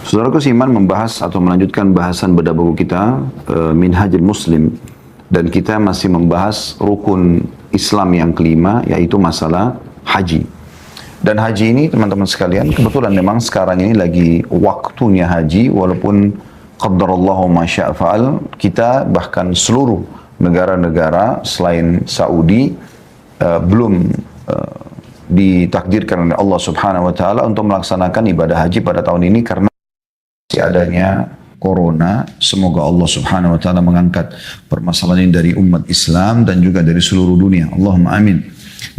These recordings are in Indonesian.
Saudaraku seiman membahas atau melanjutkan bahasan bedah buku kita Minhajul Muslim, dan kita masih membahas rukun Islam yang kelima, yaitu masalah haji. Dan haji ini teman-teman sekalian, kebetulan memang sekarang ini lagi waktunya haji, walaupun qaddarallahu ma syaa fa'al, kita bahkan seluruh negara-negara selain Saudi belum ditakdirkan oleh Allah Subhanahu wa taala untuk melaksanakan ibadah haji pada tahun ini karena adanya corona. Semoga Allah Subhanahu wa taala mengangkat permasalahan ini dari umat Islam dan juga dari seluruh dunia. Allahumma amin.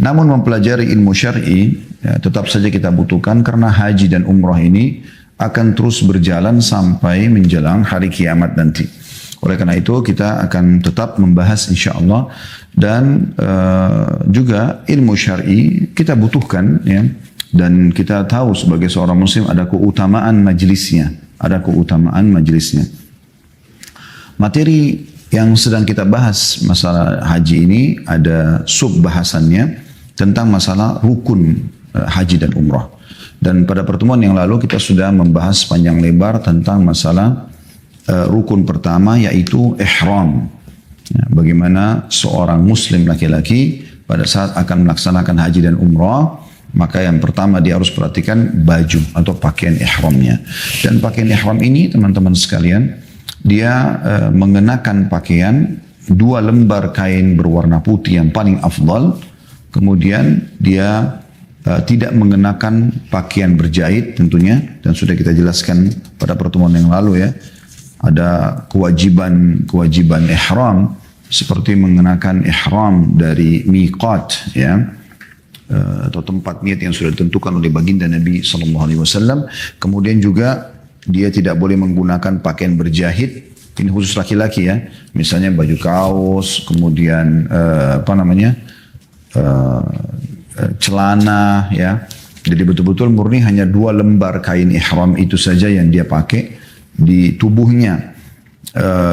Namun mempelajari ilmu syar'i tetap saja kita butuhkan, karena haji dan umrah ini akan terus berjalan sampai menjelang hari kiamat nanti. Oleh karena itu kita akan tetap membahas insyaAllah, dan juga ilmu syar'i kita butuhkan, ya. Dan kita tahu sebagai seorang muslim ada keutamaan majelisnya. Materi yang sedang kita bahas masalah haji ini ada sub bahasannya tentang masalah rukun haji dan umrah. Dan pada pertemuan yang lalu kita sudah membahas panjang lebar tentang masalah rukun pertama, yaitu ihram. Ya, bagaimana seorang muslim laki-laki pada saat akan melaksanakan haji dan umrah, maka yang pertama dia harus perhatikan baju atau pakaian ihramnya. Dan pakaian ihram ini teman-teman sekalian, dia mengenakan pakaian 2 lembar kain berwarna putih yang paling afdal. Kemudian dia tidak mengenakan pakaian berjahit tentunya, dan sudah kita jelaskan pada pertemuan yang lalu, ya. Ada kewajiban ihram seperti mengenakan ihram dari miqat, ya, atau tempat niat yang sudah ditentukan oleh baginda Nabi SAW. Kemudian juga dia tidak boleh menggunakan pakaian berjahit. Ini khusus laki-laki, ya. Misalnya baju kaos, kemudian celana, ya. Jadi betul-betul murni hanya 2 lembar kain ihram itu saja yang dia pakai di tubuhnya.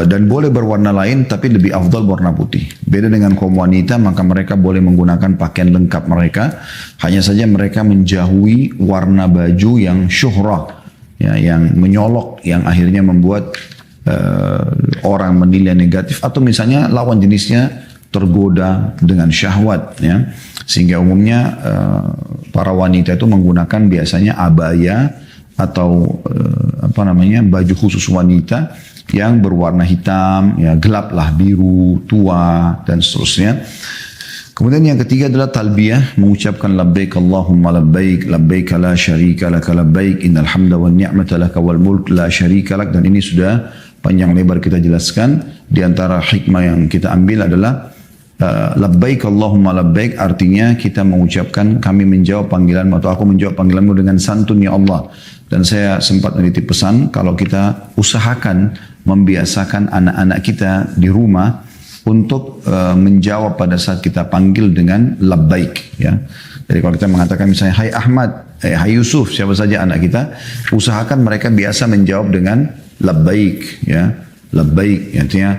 Dan boleh berwarna lain, tapi lebih afdal warna putih. Beda dengan kaum wanita, maka mereka boleh menggunakan pakaian lengkap mereka. Hanya saja mereka menjauhi warna baju yang syuhrah, ya, yang menyolok, yang akhirnya membuat orang menilai negatif, atau misalnya lawan jenisnya tergoda dengan syahwat, ya. Sehingga umumnya para wanita itu menggunakan biasanya abaya atau baju khusus wanita yang berwarna hitam, ya, gelap lah, biru, tua, dan seterusnya. Kemudian yang ketiga adalah talbiyah, mengucapkan labbaik Allahumma labbaik, labbaik la syarika laka labbaik, innal hamda wan ni'mata laka wal mulk la syarika lak. Dan ini sudah panjang lebar kita jelaskan. Di antara hikmah yang kita ambil adalah labbaik Allahumma labbaik, artinya kita mengucapkan, kami menjawab panggilanmu, atau aku menjawab panggilanmu dengan santun, ya Allah. Dan saya sempat menitip pesan, kalau kita usahakan membiasakan anak-anak kita di rumah untuk menjawab pada saat kita panggil dengan labbaik, ya. Jadi kalau kita mengatakan misalnya hai Ahmad, hai Yusuf, siapa saja anak kita, usahakan mereka biasa menjawab dengan labbaik, ya. Labbaik artinya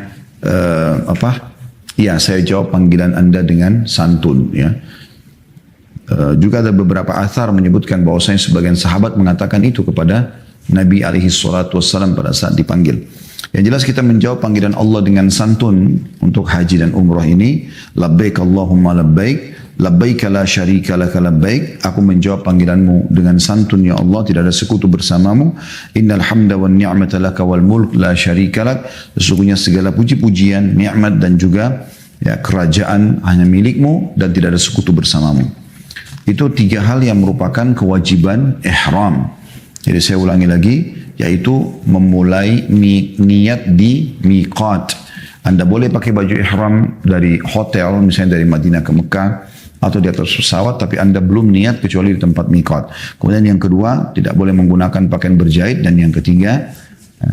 ya, saya jawab panggilan Anda dengan santun, ya. Juga ada beberapa athar menyebutkan bahwasanya sebagian sahabat mengatakan itu kepada Nabi SAW pada saat dipanggil. Yang jelas kita menjawab panggilan Allah dengan santun untuk haji dan umrah ini. Labbaik Allahumma labbaik, labbaik la syarika laka labbaik. Aku menjawab panggilanmu dengan santun, ya Allah, tidak ada sekutu bersamamu. Innal hamda wan ni'mata laka wal mulk la syarika lak. Sesungguhnya segala puji-pujian, nikmat dan juga, ya, kerajaan hanya milikmu dan tidak ada sekutu bersamamu. Itu 3 hal yang merupakan kewajiban ihram. Jadi saya ulangi lagi, yaitu memulai niat di miqat. Anda boleh pakai baju ihram dari hotel, misalnya dari Madinah ke Mekah, atau di atas pesawat, tapi Anda belum niat kecuali di tempat miqat. Kemudian yang kedua, tidak boleh menggunakan pakaian berjahit. Dan yang ketiga,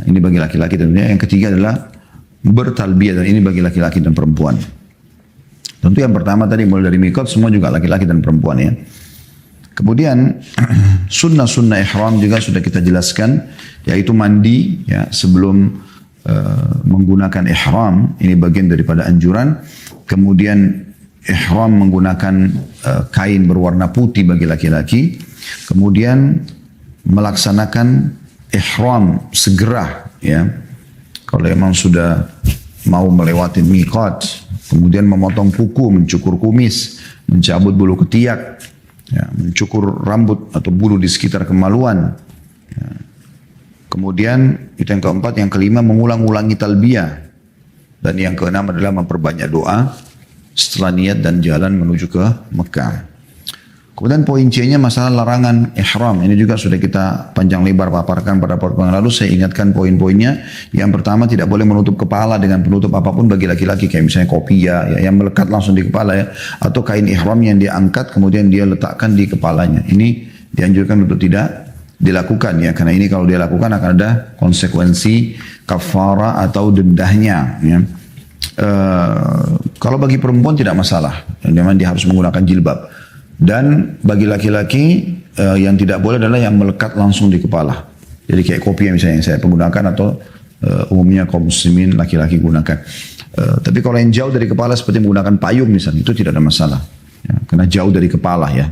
ini bagi laki-laki tentunya, yang ketiga adalah bertalbiyah, dan ini bagi laki-laki dan perempuan. Tentu yang pertama tadi mulai dari miqat, semua juga laki-laki dan perempuan, ya. Kemudian sunnah-sunnah ihram juga sudah kita jelaskan, yaitu mandi, ya, sebelum menggunakan ihram. Ini bagian daripada anjuran. Kemudian ihram menggunakan kain berwarna putih bagi laki-laki. Kemudian melaksanakan ihram segera ya. Kalau memang sudah mau melewati miqat, kemudian memotong kuku, mencukur kumis, mencabut bulu ketiak, ya, mencukur rambut atau bulu di sekitar kemaluan. Ya. Kemudian itu yang keempat, yang kelima mengulang-ulangi talbiyah. Dan yang keenam adalah memperbanyak doa setelah niat dan jalan menuju ke Mekah. Kemudian poin C-nya masalah larangan ihram. Ini juga sudah kita panjang lebar paparkan pada pertemuan lalu. Saya ingatkan poin-poinnya. Yang pertama, tidak boleh menutup kepala dengan penutup apapun bagi laki-laki. Kayak misalnya kopiah ya, yang melekat langsung di kepala ya. Atau kain ihram yang dia angkat kemudian dia letakkan di kepalanya. Ini dianjurkan untuk tidak dilakukan ya. Karena ini kalau dia lakukan akan ada konsekuensi kafara atau dendahnya ya. Kalau bagi perempuan tidak masalah. Memang dia harus menggunakan jilbab. Dan bagi laki-laki yang tidak boleh adalah yang melekat langsung di kepala. Jadi kayak kopiah misalnya yang saya menggunakan atau umumnya kaum muslimin laki-laki gunakan. Tapi kalau yang jauh dari kepala seperti menggunakan payung misalnya, itu tidak ada masalah. Ya, karena jauh dari kepala ya.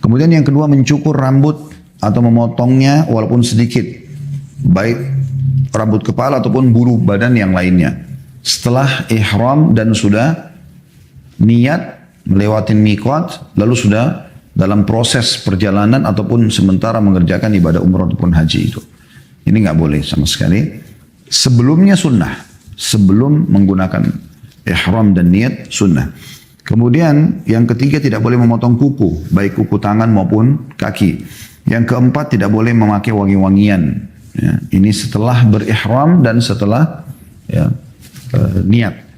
Kemudian yang kedua, mencukur rambut atau memotongnya walaupun sedikit. Baik rambut kepala ataupun bulu badan yang lainnya. Setelah ihram dan sudah niat melewati miqat, lalu sudah dalam proses perjalanan ataupun sementara mengerjakan ibadah umrah ataupun haji itu. Ini nggak boleh sama sekali. Sebelumnya sunnah, sebelum menggunakan ihram dan niat sunnah. Kemudian yang ketiga, tidak boleh memotong kuku, baik kuku tangan maupun kaki. Yang keempat, tidak boleh memakai wangi-wangian. Ya, ini setelah berihram dan setelah ya, niat.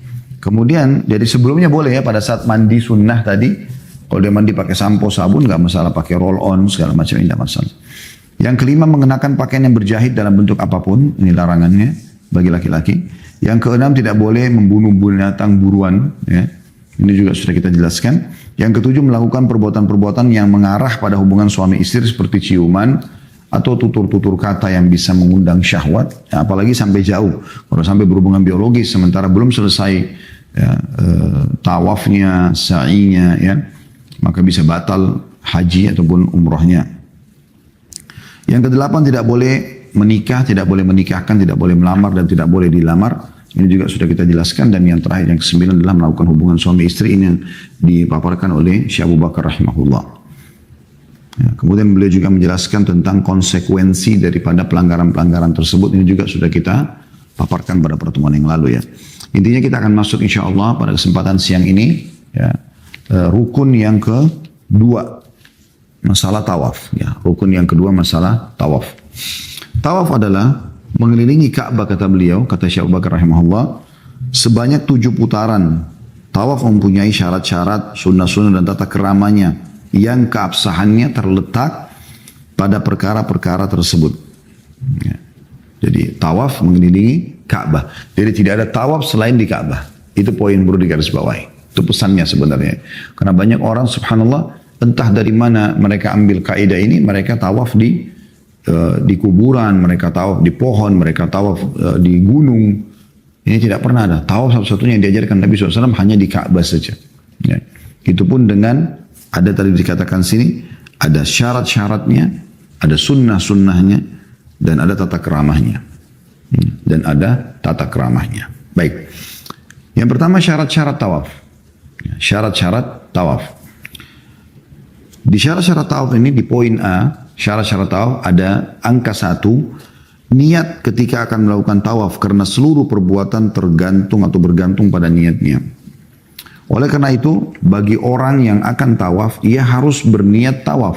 Kemudian dari sebelumnya boleh ya, pada saat mandi sunnah tadi, kalau dia mandi pakai sampo, sabun nggak masalah, pakai roll on segala macam ini nggak masalah. Yang kelima, mengenakan pakaian yang berjahit dalam bentuk apapun, ini larangannya bagi laki-laki. Yang keenam, tidak boleh membunuh binatang buruan, ya. Ini juga sudah kita jelaskan. Yang ketujuh, melakukan perbuatan-perbuatan yang mengarah pada hubungan suami istri seperti ciuman atau tutur-tutur kata yang bisa mengundang syahwat, ya, apalagi sampai jauh. Kalau sampai berhubungan biologis sementara belum selesai ya, tawafnya, sa'inya, ya, maka bisa batal haji ataupun umrohnya. Yang kedelapan, tidak boleh menikah, tidak boleh menikahkan, tidak boleh melamar dan tidak boleh dilamar. Ini juga sudah kita jelaskan. Dan yang terakhir, yang kesembilan adalah melakukan hubungan suami istri. Ini yang dipaparkan oleh Syekh Abu Bakar rahimahullah. Ya, kemudian beliau juga menjelaskan tentang konsekuensi daripada pelanggaran-pelanggaran tersebut. Ini juga sudah kita paparkan pada pertemuan yang lalu ya. Intinya kita akan masuk insya Allah pada kesempatan siang ini ya, rukun yang kedua, masalah tawaf. Ya, rukun yang kedua masalah tawaf. Tawaf adalah mengelilingi Ka'bah, kata beliau, kata Syekh Abu Bakar rahimahullah, sebanyak 7 putaran. Tawaf mempunyai syarat-syarat, sunnah-sunnah dan tata keramanya yang keabsahannya terletak pada perkara-perkara tersebut. Ya. Jadi tawaf mengelilingi Ka'bah. Jadi tidak ada tawaf selain di Ka'bah. Itu poin perlu digarisbawahi. Itu pesannya sebenarnya. Karena banyak orang subhanallah, entah dari mana mereka ambil kaidah ini, mereka tawaf di kuburan, mereka tawaf di pohon, mereka tawaf di gunung. Ini tidak pernah ada. Tawaf satu-satunya yang diajarkan Nabi SAW hanya di Ka'bah saja. Ya. Itu pun dengan ada tadi dikatakan sini, ada syarat-syaratnya, ada sunnah-sunnahnya, dan ada tata keramahnya. Dan ada tata keramahnya. Baik. Yang pertama syarat-syarat tawaf. Syarat-syarat tawaf. Di syarat-syarat tawaf ini di poin A, syarat-syarat tawaf ada angka 1, niat ketika akan melakukan tawaf karena seluruh perbuatan tergantung atau bergantung pada niatnya. Oleh karena itu, bagi orang yang akan tawaf, ia harus berniat tawaf,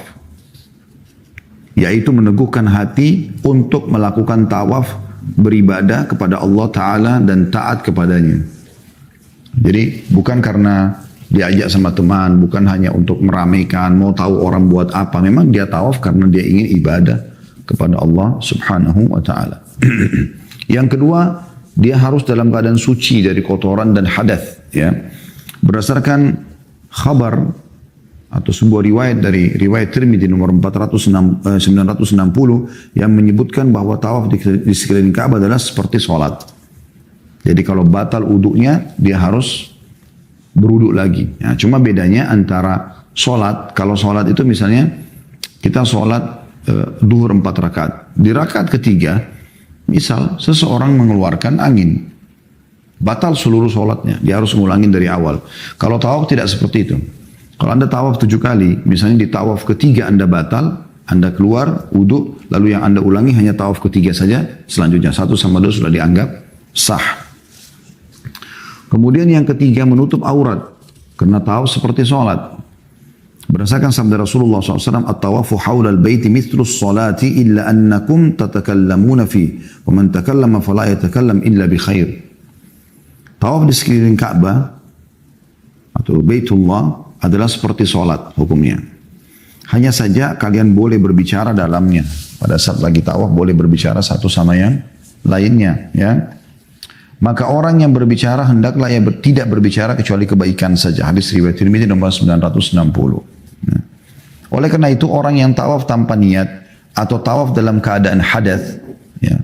yaitu meneguhkan hati untuk melakukan tawaf, beribadah kepada Allah Ta'ala dan taat kepadanya. Jadi bukan karena diajak sama teman, bukan hanya untuk meramaikan, mau tahu orang buat apa. Memang dia tawaf karena dia ingin ibadah kepada Allah Subhanahu wa Ta'ala. Yang kedua, dia harus dalam keadaan suci dari kotoran dan hadath. Ya. Berdasarkan khabar atau sebuah riwayat dari riwayat Tirmidzi nomor 960 yang menyebutkan bahwa tawaf di sekeliling Ka'bah adalah seperti sholat. Jadi kalau batal uduknya, dia harus beruduk lagi. Ya, cuma bedanya antara sholat, kalau sholat itu misalnya kita sholat duhur 4 rakaat. Di rakaat ketiga, misal seseorang mengeluarkan angin, batal seluruh sholatnya. Dia harus ngulangin dari awal. Kalau tawaf tidak seperti itu. Kalau Anda tawaf 7 kali, misalnya di tawaf ketiga Anda batal, Anda keluar, wudu, lalu yang Anda ulangi hanya tawaf ketiga saja, selanjutnya 1 sama 2 sudah dianggap sah. Kemudian yang ketiga menutup aurat, karena tawaf seperti sholat. Berdasarkan sabda Rasulullah SAW, at-tawafu hawla al-baiti mithlu salati illa annakum tatakallamuna fi, wa man takallama fala yatakallam illa bi khair. Tawaf di sekeliling Ka'bah atau Baitullah adalah seperti sholat hukumnya. Hanya saja kalian boleh berbicara dalamnya. Pada saat lagi tawaf boleh berbicara satu sama yang lainnya. Ya. Maka orang yang berbicara hendaklah ia tidak berbicara kecuali kebaikan saja. Hadis riwayat Tirmidzi nomor 960. Nah. Oleh karena itu orang yang tawaf tanpa niat atau tawaf dalam keadaan hadas, ya,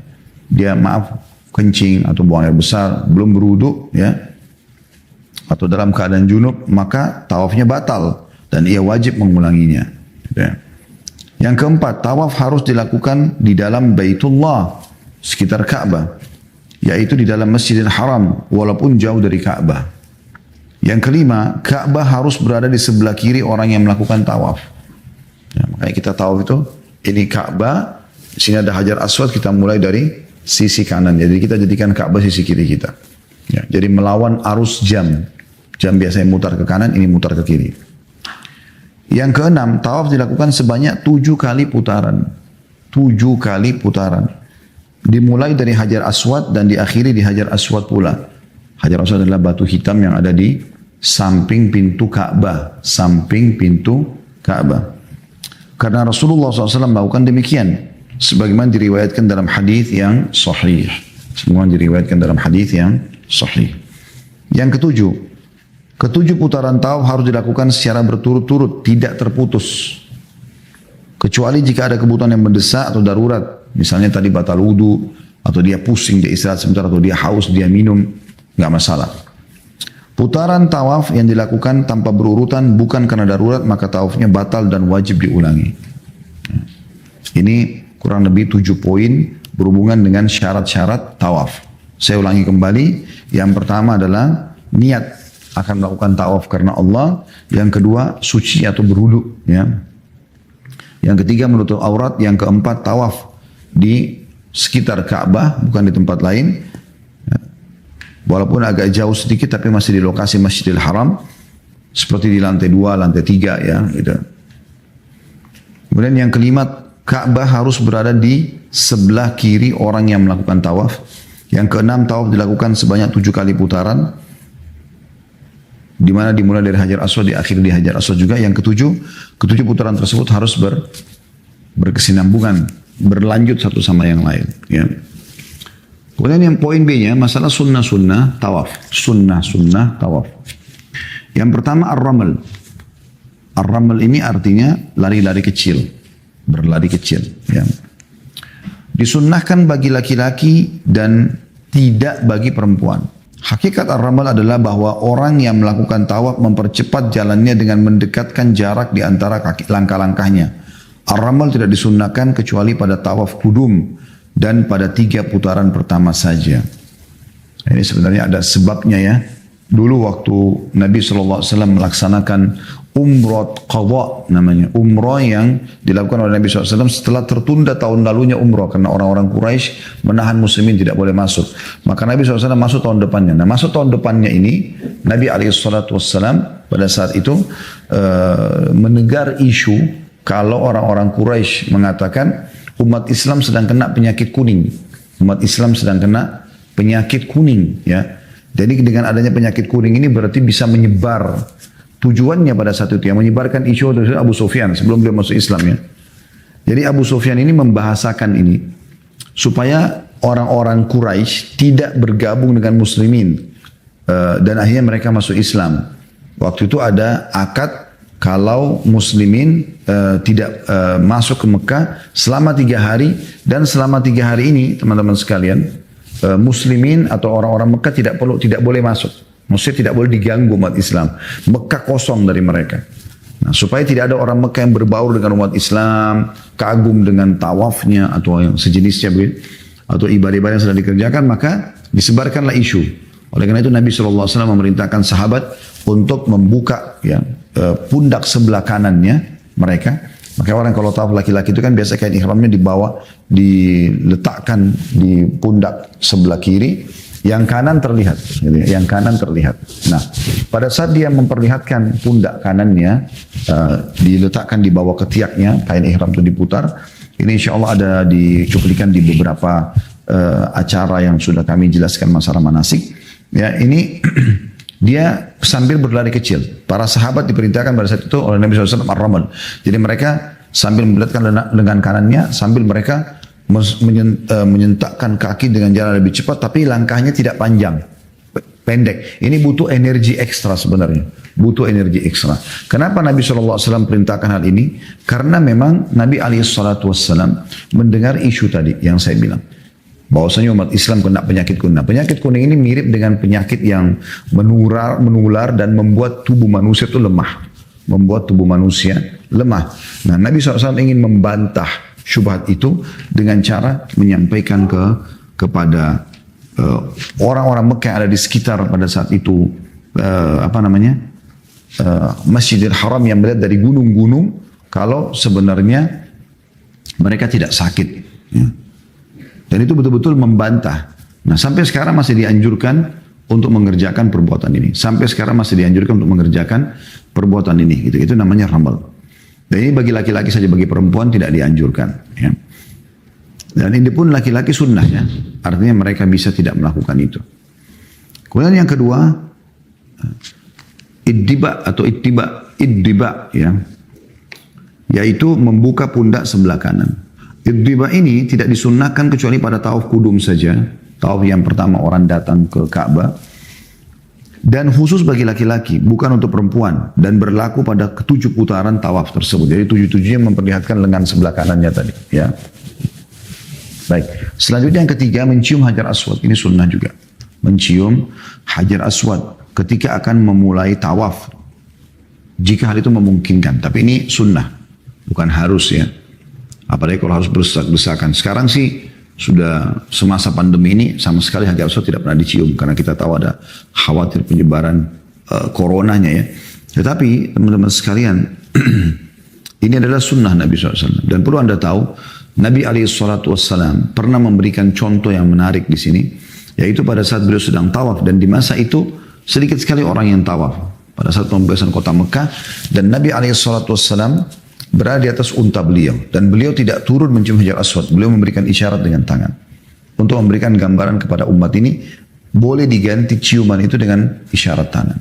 dia kencing atau buang air besar, belum berwudu, ya, atau dalam keadaan junub, maka tawafnya batal dan ia wajib mengulanginya. Ya. Yang keempat, tawaf harus dilakukan di dalam Baitullah, sekitar Ka'bah, yaitu di dalam Masjidil Haram, walaupun jauh dari Ka'bah. Yang kelima, Ka'bah harus berada di sebelah kiri orang yang melakukan tawaf. Ya, makanya kita tawaf itu, ini Ka'bah, di sini ada Hajar Aswad, kita mulai dari sisi kanan. Jadi kita jadikan Ka'bah sisi kiri kita. Ya, jadi melawan arus jam. Jam biasanya mutar ke kanan, ini mutar ke kiri. Yang keenam, tawaf dilakukan sebanyak 7 kali putaran. 7 kali putaran. Dimulai dari Hajar Aswad dan diakhiri di Hajar Aswad pula. Hajar Aswad adalah batu hitam yang ada di samping pintu Ka'bah. Samping pintu Ka'bah. Karena Rasulullah SAW melakukan demikian. Sebagaimana diriwayatkan dalam hadis yang sahih. Semua diriwayatkan dalam hadis yang sahih. Yang ketujuh putaran tawaf harus dilakukan secara berturut-turut, tidak terputus. Kecuali jika ada kebutuhan yang mendesak atau darurat. Misalnya tadi batal wudu, atau dia pusing, dia istirahat sebentar, atau dia haus, dia minum, nggak masalah. Putaran tawaf yang dilakukan tanpa berurutan bukan karena darurat, maka tawafnya batal dan wajib diulangi. Ini kurang lebih 7 poin berhubungan dengan syarat-syarat tawaf. Saya ulangi kembali. Yang pertama adalah niat akan melakukan tawaf karena Allah. Yang kedua, suci atau berwudu. Ya. Yang ketiga, menutup aurat. Yang keempat, tawaf di sekitar Ka'bah, bukan di tempat lain. Ya. Walaupun agak jauh sedikit, tapi masih di lokasi Masjidil Haram. Seperti di lantai 2, lantai 3. Ya, gitu. Kemudian yang kelima, Ka'bah harus berada di sebelah kiri orang yang melakukan tawaf. Yang keenam, tawaf dilakukan sebanyak 7 kali putaran. Di mana dimulai dari Hajar Aswad, diakhiri di Hajar Aswad juga. Yang ketujuh putaran tersebut harus berkesinambungan, berlanjut satu sama yang lain. Ya. Kemudian yang poin B-nya, masalah sunnah-sunnah tawaf. Sunnah-sunnah tawaf. Yang pertama, ar-ramal. Ar-ramal ini artinya lari-lari kecil. Berlari kecil. Ya. Disunnahkan bagi laki-laki dan tidak bagi perempuan. Hakikat ar-ramal adalah bahwa orang yang melakukan tawaf mempercepat jalannya dengan mendekatkan jarak di antara langkah-langkahnya. Ar-ramal tidak disunnahkan kecuali pada tawaf kudum dan pada 3 putaran pertama saja. Ini sebenarnya ada sebabnya ya. Dulu waktu Nabi SAW melaksanakan umrah qadha namanya. Umrah yang dilakukan oleh Nabi SAW setelah tertunda tahun lalunya umrah. Karena orang-orang Quraisy menahan muslimin tidak boleh masuk. Maka Nabi SAW masuk tahun depannya. Nah masuk tahun depannya ini Nabi SAW pada saat itu menegar isu kalau orang-orang Quraisy mengatakan umat Islam sedang kena penyakit kuning. Umat Islam sedang kena penyakit kuning ya. Jadi dengan adanya penyakit kuning ini berarti bisa menyebar. Tujuannya pada saat itu yang menyebarkan isu dari Abu Sufyan sebelum beliau masuk Islam ya. Jadi Abu Sufyan ini membahasakan ini supaya orang-orang Quraisy tidak bergabung dengan muslimin dan akhirnya mereka masuk Islam. Waktu itu ada akad kalau muslimin tidak masuk ke Mekah selama 3 hari dan selama 3 hari ini teman-teman sekalian muslimin atau orang-orang Mekah tidak boleh masuk. Maksudnya tidak boleh diganggu umat Islam. Mekah kosong dari mereka. Nah, supaya tidak ada orang Mekah yang berbaur dengan umat Islam, kagum dengan tawafnya atau yang sejenisnya, atau ibadah-ibadah yang sedang dikerjakan, maka disebarkanlah isu. Oleh karena itu Nabi SAW memerintahkan sahabat untuk membuka ya, pundak sebelah kanannya mereka. Maka orang kalau tawaf laki-laki itu kan biasa kain ihramnya dibawa, diletakkan di pundak sebelah kiri, yang kanan terlihat, gitu ya, yang kanan terlihat. Nah, pada saat dia memperlihatkan pundak kanannya, diletakkan di bawah ketiaknya, kain ihram itu diputar. Ini insya Allah ada dicuplikan di beberapa acara yang sudah kami jelaskan masalah manasik. Ya, ini dia sambil berlari kecil. Para sahabat diperintahkan pada saat itu oleh Nabi SAW ar-ramal. Jadi mereka sambil memperlihatkan lengan kanannya, sambil mereka menyentakkan kaki dengan jalan lebih cepat, tapi langkahnya tidak panjang, pendek. Ini butuh energi ekstra sebenarnya, butuh energi ekstra. Kenapa Nabi SAW perintahkan hal ini? Karena memang Nabi SAW mendengar isu tadi yang saya bilang, bahwasanya umat Islam kena penyakit kuning. Penyakit kuning ini mirip dengan penyakit yang menular dan membuat tubuh manusia itu lemah, membuat tubuh manusia lemah. Nah, Nabi SAW ingin membantah syubhat itu dengan cara menyampaikan kepada orang-orang Mekah yang ada di sekitar pada saat itu, Masjidil Haram, yang melihat dari gunung-gunung kalau sebenarnya mereka tidak sakit. Ya. Dan itu betul-betul membantah. Nah, sampai sekarang masih dianjurkan untuk mengerjakan perbuatan ini. Sampai sekarang masih dianjurkan untuk mengerjakan perbuatan ini. Gitu. Itu namanya ramal. Dan ini bagi laki-laki saja, bagi perempuan tidak dianjurkan. Ya. Dan ini pun laki-laki sunnah ya. Artinya mereka bisa tidak melakukan itu. Kemudian yang kedua, iddiba ya. Yaitu membuka pundak sebelah kanan. Iddiba ini tidak disunnahkan kecuali pada tawaf kudum saja. Tawaf yang pertama orang datang ke Ka'bah. Dan khusus bagi laki-laki, bukan untuk perempuan. Dan berlaku pada ketujuh putaran tawaf tersebut. Jadi tujuh-tujuhnya memperlihatkan lengan sebelah kanannya tadi. Ya. Baik. Selanjutnya yang ketiga, mencium hajar aswad. Ini sunnah juga. Mencium hajar aswad ketika akan memulai tawaf. Jika hal itu memungkinkan. Tapi ini sunnah. Bukan harus ya. Apalagi kalau harus berdesak-desakan. Sekarang sih sudah semasa pandemi ini sama sekali hajar aswad tidak pernah dicium. Karena kita tahu ada khawatir penyebaran coronanya ya. Tetapi teman-teman sekalian, ini adalah sunnah Nabi SAW. Dan perlu Anda tahu, Nabi SAW pernah memberikan contoh yang menarik di sini. Yaitu pada saat beliau sedang tawaf. Dan di masa itu sedikit sekali orang yang tawaf. Pada saat pembebasan kota Mekah. Dan Nabi SAW berada di atas unta beliau. Dan beliau tidak turun mencium hajar aswad. Beliau memberikan isyarat dengan tangan. Untuk memberikan gambaran kepada umat ini, boleh diganti ciuman itu dengan isyarat tangan.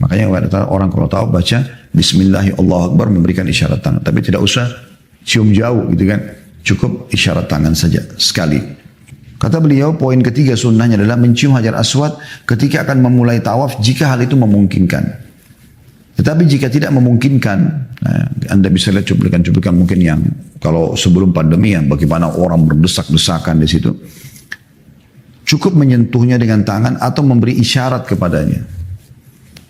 Makanya orang kalau tahu baca Bismillahirrahmanirrahim, Allahu Akbar, memberikan isyarat tangan. Tapi tidak usah cium jauh gitu kan. Cukup isyarat tangan saja sekali. Kata beliau, poin ketiga sunnahnya adalah mencium hajar aswad ketika akan memulai tawaf jika hal itu memungkinkan. Tetapi jika tidak memungkinkan, nah, Anda bisa lihat cuplikan-cuplikan mungkin yang kalau sebelum pandemi yang bagaimana orang berdesak-desakan di situ. Cukup menyentuhnya dengan tangan atau memberi isyarat kepadanya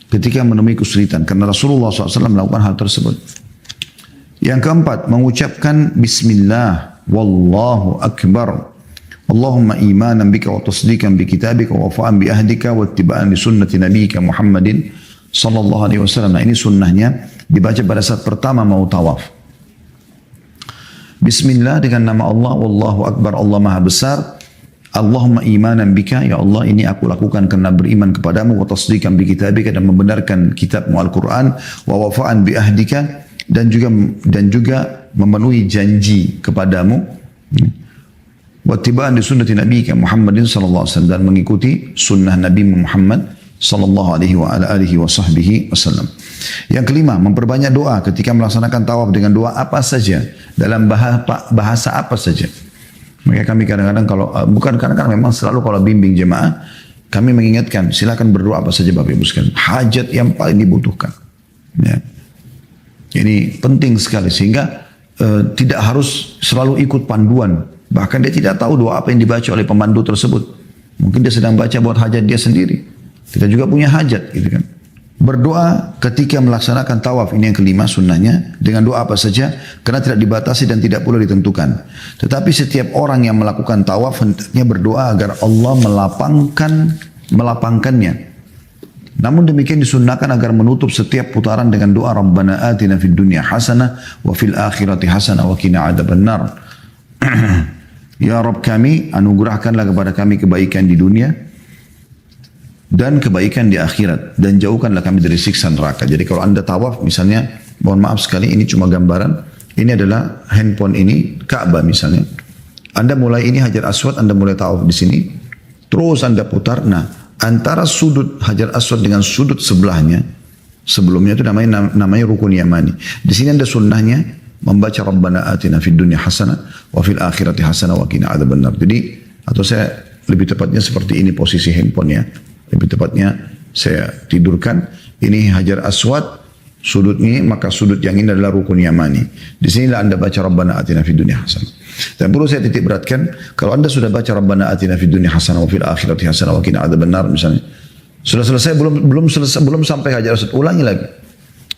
ketika menemui kesulitan. Karena Rasulullah SAW melakukan hal tersebut. Yang keempat, mengucapkan Bismillah, Wallahu Akbar. Allahumma imanan bika wa tasdiqan bi kitabika wa wafa'an bi ahdika wa ittiba'an li sunnati nabiyika Muhammadin sallallahu alaihi wasallam. Nah, ini sunnahnya dibaca pada saat pertama mau tawaf. Bismillah dengan nama Allah, Wallahu Akbar, Allah Maha Besar. Allahumma imanan bika, ya Allah ini aku lakukan karena beriman kepadamu, wa tasdiqan bi kitabika, dan membenarkan kitabmu Al-Quran, wa wafa'an bi ahdika, dan juga memenuhi janji kepadamu, wa ittiba'an li sunnati nabiyika Muhammadin sallallahu alaihi wasallam, dan mengikuti sunnah Nabi Muhammad sallallahu alaihi wa ala alihi wa sahbihi wasallam. Yang kelima, memperbanyak doa ketika melaksanakan tawaf dengan doa apa saja, dalam bahasa apa saja. Maka kami kadang-kadang memang selalu kalau bimbing jemaah, kami mengingatkan silakan berdoa apa saja Bapak Ibu sekalian, hajat yang paling dibutuhkan. Ya. Ini penting sekali sehingga tidak harus selalu ikut panduan. Bahkan dia tidak tahu doa apa yang dibaca oleh pemandu tersebut. Mungkin dia sedang baca buat hajat dia sendiri. Kita juga punya hajat gitu kan. Berdoa ketika melaksanakan tawaf, ini yang kelima sunnahnya, dengan doa apa saja, karena tidak dibatasi dan tidak pula ditentukan. Tetapi setiap orang yang melakukan tawaf hendaknya berdoa agar Allah melapangkannya. Namun demikian disunnahkan agar menutup setiap putaran dengan doa Rabbana atina fid dunya hasanah wa fil akhirati hasanah wa qina adzabannar. Ya Rabb kami, anugerahkanlah kepada kami kebaikan di dunia dan kebaikan di akhirat, dan jauhkanlah kami dari siksa neraka. Jadi kalau anda tawaf misalnya, mohon maaf sekali ini cuma gambaran, ini adalah handphone ini Ka'bah misalnya. Anda mulai ini Hajar Aswad, anda mulai tawaf di sini, terus anda putar. Nah, antara sudut Hajar Aswad dengan sudut sebelahnya, sebelumnya itu namanya rukun yamani. Di sini anda sunnahnya membaca Rabbana atina fid dunya hasanah wa fil akhirati hasanah wa qina adzabannar. Jadi, atau saya lebih tepatnya seperti ini posisi handphone ya. Lebih tepatnya saya tidurkan, ini Hajar Aswad, sudut ini, maka sudut yang ini adalah rukun yamani. Di sinilah anda baca Rabbana atina fid dunya hasanah. Dan perlu saya titik beratkan, kalau anda sudah baca Rabbana atina fid dunya hasanah wa fil akhirati hasanah wa qina adzabannar misalnya, sudah selesai belum sampai Hajar Aswad, ulangi lagi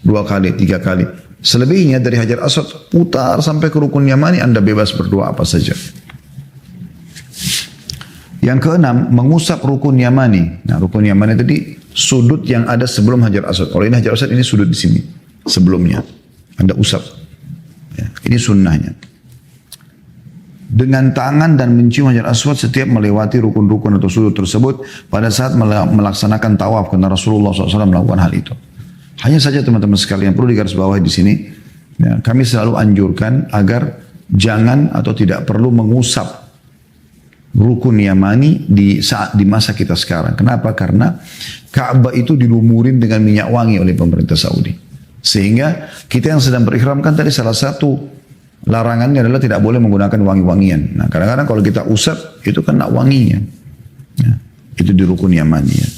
2 kali, 3 kali. Selebihnya dari Hajar Aswad putar sampai ke rukun yamani, anda bebas berdoa apa saja. Yang keenam, mengusap rukun yamani. Nah, rukun yamani tadi sudut yang ada sebelum Hajar Aswad. Kalau ini Hajar Aswad, ini sudut di sini sebelumnya. Anda usap. Ya, ini sunnahnya. Dengan tangan dan mencium Hajar Aswad setiap melewati rukun-rukun atau sudut tersebut pada saat melaksanakan tawaf, karena Rasulullah SAW melakukan hal itu. Hanya saja teman-teman sekalian perlu digarisbawahi di sini. Ya, kami selalu anjurkan agar jangan atau tidak perlu mengusap rukun yamani di masa kita sekarang. Kenapa? Karena Ka'bah itu dilumurin dengan minyak wangi oleh pemerintah Saudi. Sehingga kita yang sedang berihram kan tadi salah satu larangannya adalah tidak boleh menggunakan wangi-wangian. Nah, kadang-kadang kalau kita usap itu kena wanginya. Ya, itu di rukun yamani ya.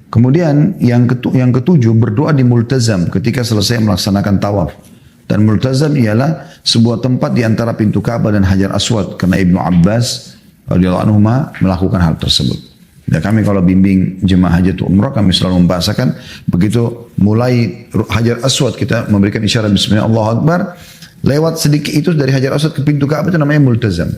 Kemudian yang ketujuh, berdoa di multazam ketika selesai melaksanakan tawaf. Dan multazam ialah sebuah tempat di antara pintu Ka'bah dan Hajar Aswad, karena Ibnu Abbas radhiyallahu anhu melakukan hal tersebut. Dan kami kalau bimbing jemaah haji atau umrah, kami selalu membahasakan begitu mulai Hajar Aswad kita memberikan isyarat Bismillah Allahu Akbar, lewat sedikit itu dari Hajar Aswad ke pintu Ka'bah itu namanya multazam.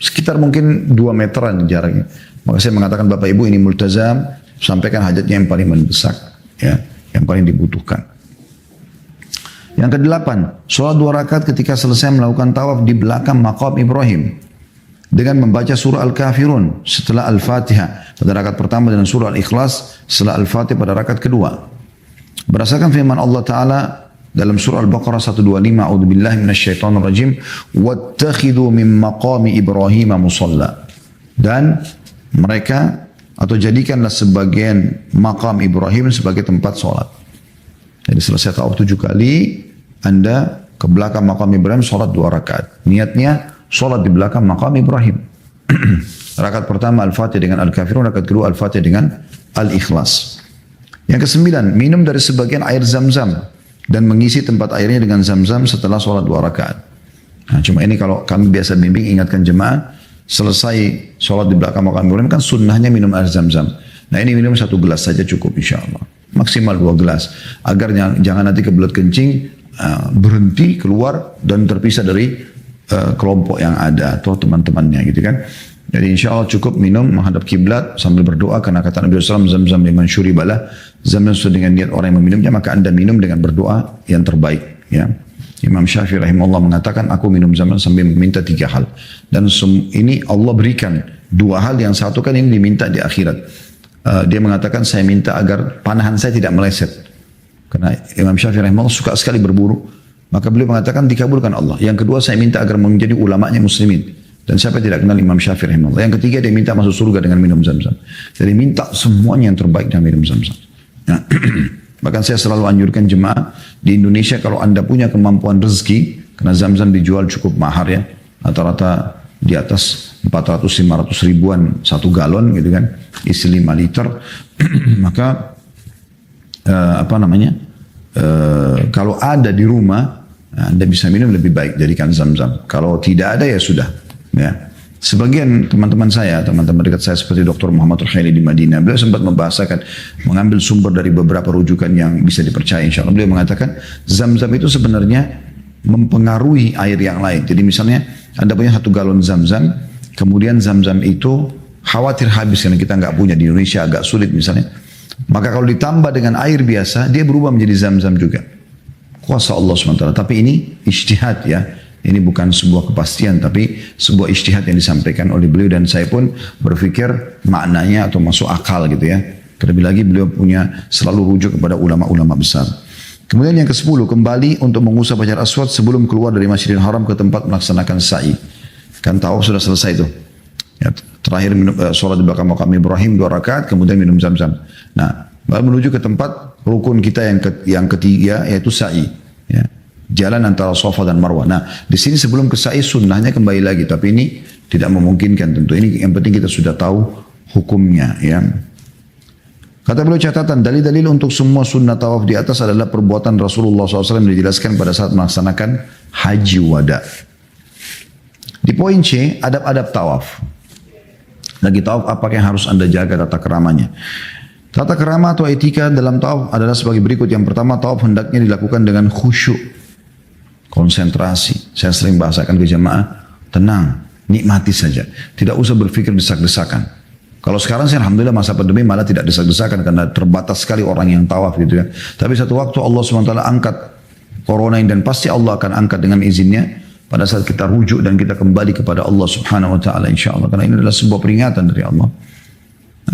Sekitar mungkin 2 meteran jaraknya. Maka saya mengatakan Bapak Ibu ini multazam, sampaikan hajatnya yang paling mendesak, ya, yang paling dibutuhkan. Yang kedelapan, sholat 2 rakaat ketika selesai melakukan tawaf di belakang maqam Ibrahim dengan membaca surah Al-Kafirun setelah Al-Fatihah pada rakaat pertama dan surah Al-Ikhlas setelah Al-Fatihah pada rakaat kedua. Berdasarkan firman Allah Ta'ala dalam surah Al-Baqarah 125, A'udzubillahi minasyaitonirrajim, wattakhidhu min maqami Ibrahim musalla. Dan mereka atau jadikanlah sebagian maqam Ibrahim sebagai tempat sholat. Jadi selesai tawaf 7 kali, anda ke belakang maqam Ibrahim sholat 2 rakaat. Niatnya sholat di belakang maqam Ibrahim. Rakaat pertama Al-Fatihah dengan Al-Kafirun, rakaat kedua Al-Fatihah dengan Al-Ikhlas. Yang kesembilan, minum dari sebagian air Zam-Zam dan mengisi tempat airnya dengan Zam-Zam setelah sholat 2 rakaat. Nah, cuma ini kalau kami biasa bimbing, ingatkan jemaah, selesai sholat di belakang maqam Ibrahim kan sunnahnya minum air Zam-Zam. Nah, ini minum 1 gelas saja cukup insya Allah. Maksimal 2 gelas. Agar jangan nanti kebelet kencing, berhenti, keluar, dan terpisah dari kelompok yang ada atau teman-temannya gitu kan. Jadi insya Allah cukup minum menghadap kiblat sambil berdoa, karena kata Nabi SAW, Zam-Zam liman syuribalah, Zam-Zam sesuai dengan niat orang yang meminumnya, maka anda minum dengan berdoa yang terbaik. Ya. Imam Syafi'i rahimahullah mengatakan, aku minum Zam-Zam sambil meminta 3 hal. Dan ini Allah berikan 2 hal, yang satu kan ini diminta di akhirat. Dia mengatakan, saya minta agar panahan saya tidak meleset. Karena Imam Syafi'i rahimahullah suka sekali berburu. Maka beliau mengatakan dikabulkan Allah. Yang kedua, saya minta agar menjadi ulamanya muslimin. Dan siapa tidak kenal Imam Syafi'i rahimahullah. Yang ketiga, dia minta masuk surga dengan minum Zam-Zam. Jadi minta semuanya yang terbaik dengan minum Zam-Zam. Nah, bahkan saya selalu anjurkan jemaah di Indonesia, kalau anda punya kemampuan rezeki, karena Zam-Zam dijual cukup mahal ya, rata-rata di atas 400-500 ribuan 1 galon gitu kan, isi 5 liter, maka kalau ada di rumah, anda bisa minum lebih baik jadikan Zam-Zam. Kalau tidak ada ya sudah, ya Sebagian teman-teman saya, teman-teman dekat saya seperti Dr. Muhammad Al-Khaili di Madinah, beliau sempat membahasakan, mengambil sumber dari beberapa rujukan yang bisa dipercaya insya Allah. Beliau mengatakan zam-zam itu sebenarnya mempengaruhi air yang lain. Jadi misalnya Anda punya 1 galon zam-zam, kemudian zam-zam itu khawatir habis karena kita nggak punya di Indonesia, agak sulit misalnya. Maka kalau ditambah dengan air biasa, dia berubah menjadi zam-zam juga. Kuasa Allah SWT. Tapi ini ijtihad ya. Ini bukan sebuah kepastian, tapi sebuah ijtihad yang disampaikan oleh beliau, dan saya pun berpikir maknanya atau masuk akal gitu ya. Terlebih lagi beliau punya selalu rujuk kepada ulama-ulama besar. Kemudian yang ke-10, kembali untuk mengusap Hajar Aswad sebelum keluar dari Masjidil Haram ke tempat melaksanakan sa'i. Kan tawaf sudah selesai itu. Ya, terakhir sholat di belakang makam Ibrahim 2 rakaat, kemudian minum zam-zam. Nah, baru menuju ke tempat rukun kita yang ketiga, yaitu sa'i. Ya. Jalan antara Safa dan Marwah. Nah, di sini sebelum ke sa'i sunnahnya kembali lagi, tapi ini tidak memungkinkan tentu. Ini yang penting kita sudah tahu hukumnya ya. Kata beliau catatan, dalil-dalil untuk semua sunnah tawaf di atas adalah perbuatan Rasulullah SAW yang dijelaskan pada saat melaksanakan haji wada. Di poin C, adab-adab tawaf. Lagi tawaf apa yang harus Anda jaga tata keramanya. Tata kerama atau etika dalam tawaf adalah sebagai berikut. Yang pertama, tawaf hendaknya dilakukan dengan khusyuk. Konsentrasi. Saya sering bahasakan ke jamaah, tenang, nikmati saja. Tidak usah berpikir desak-desakan. Kalau sekarang saya alhamdulillah masa pandemi malah tidak desak-desakan karena terbatas sekali orang yang tawaf gitu ya. Tapi satu waktu Allah SWT angkat corona ini, dan pasti Allah akan angkat dengan izinnya pada saat kita rujuk dan kita kembali kepada Allah Subhanahu wa taala insyaallah. Karena ini adalah sebuah peringatan dari Allah.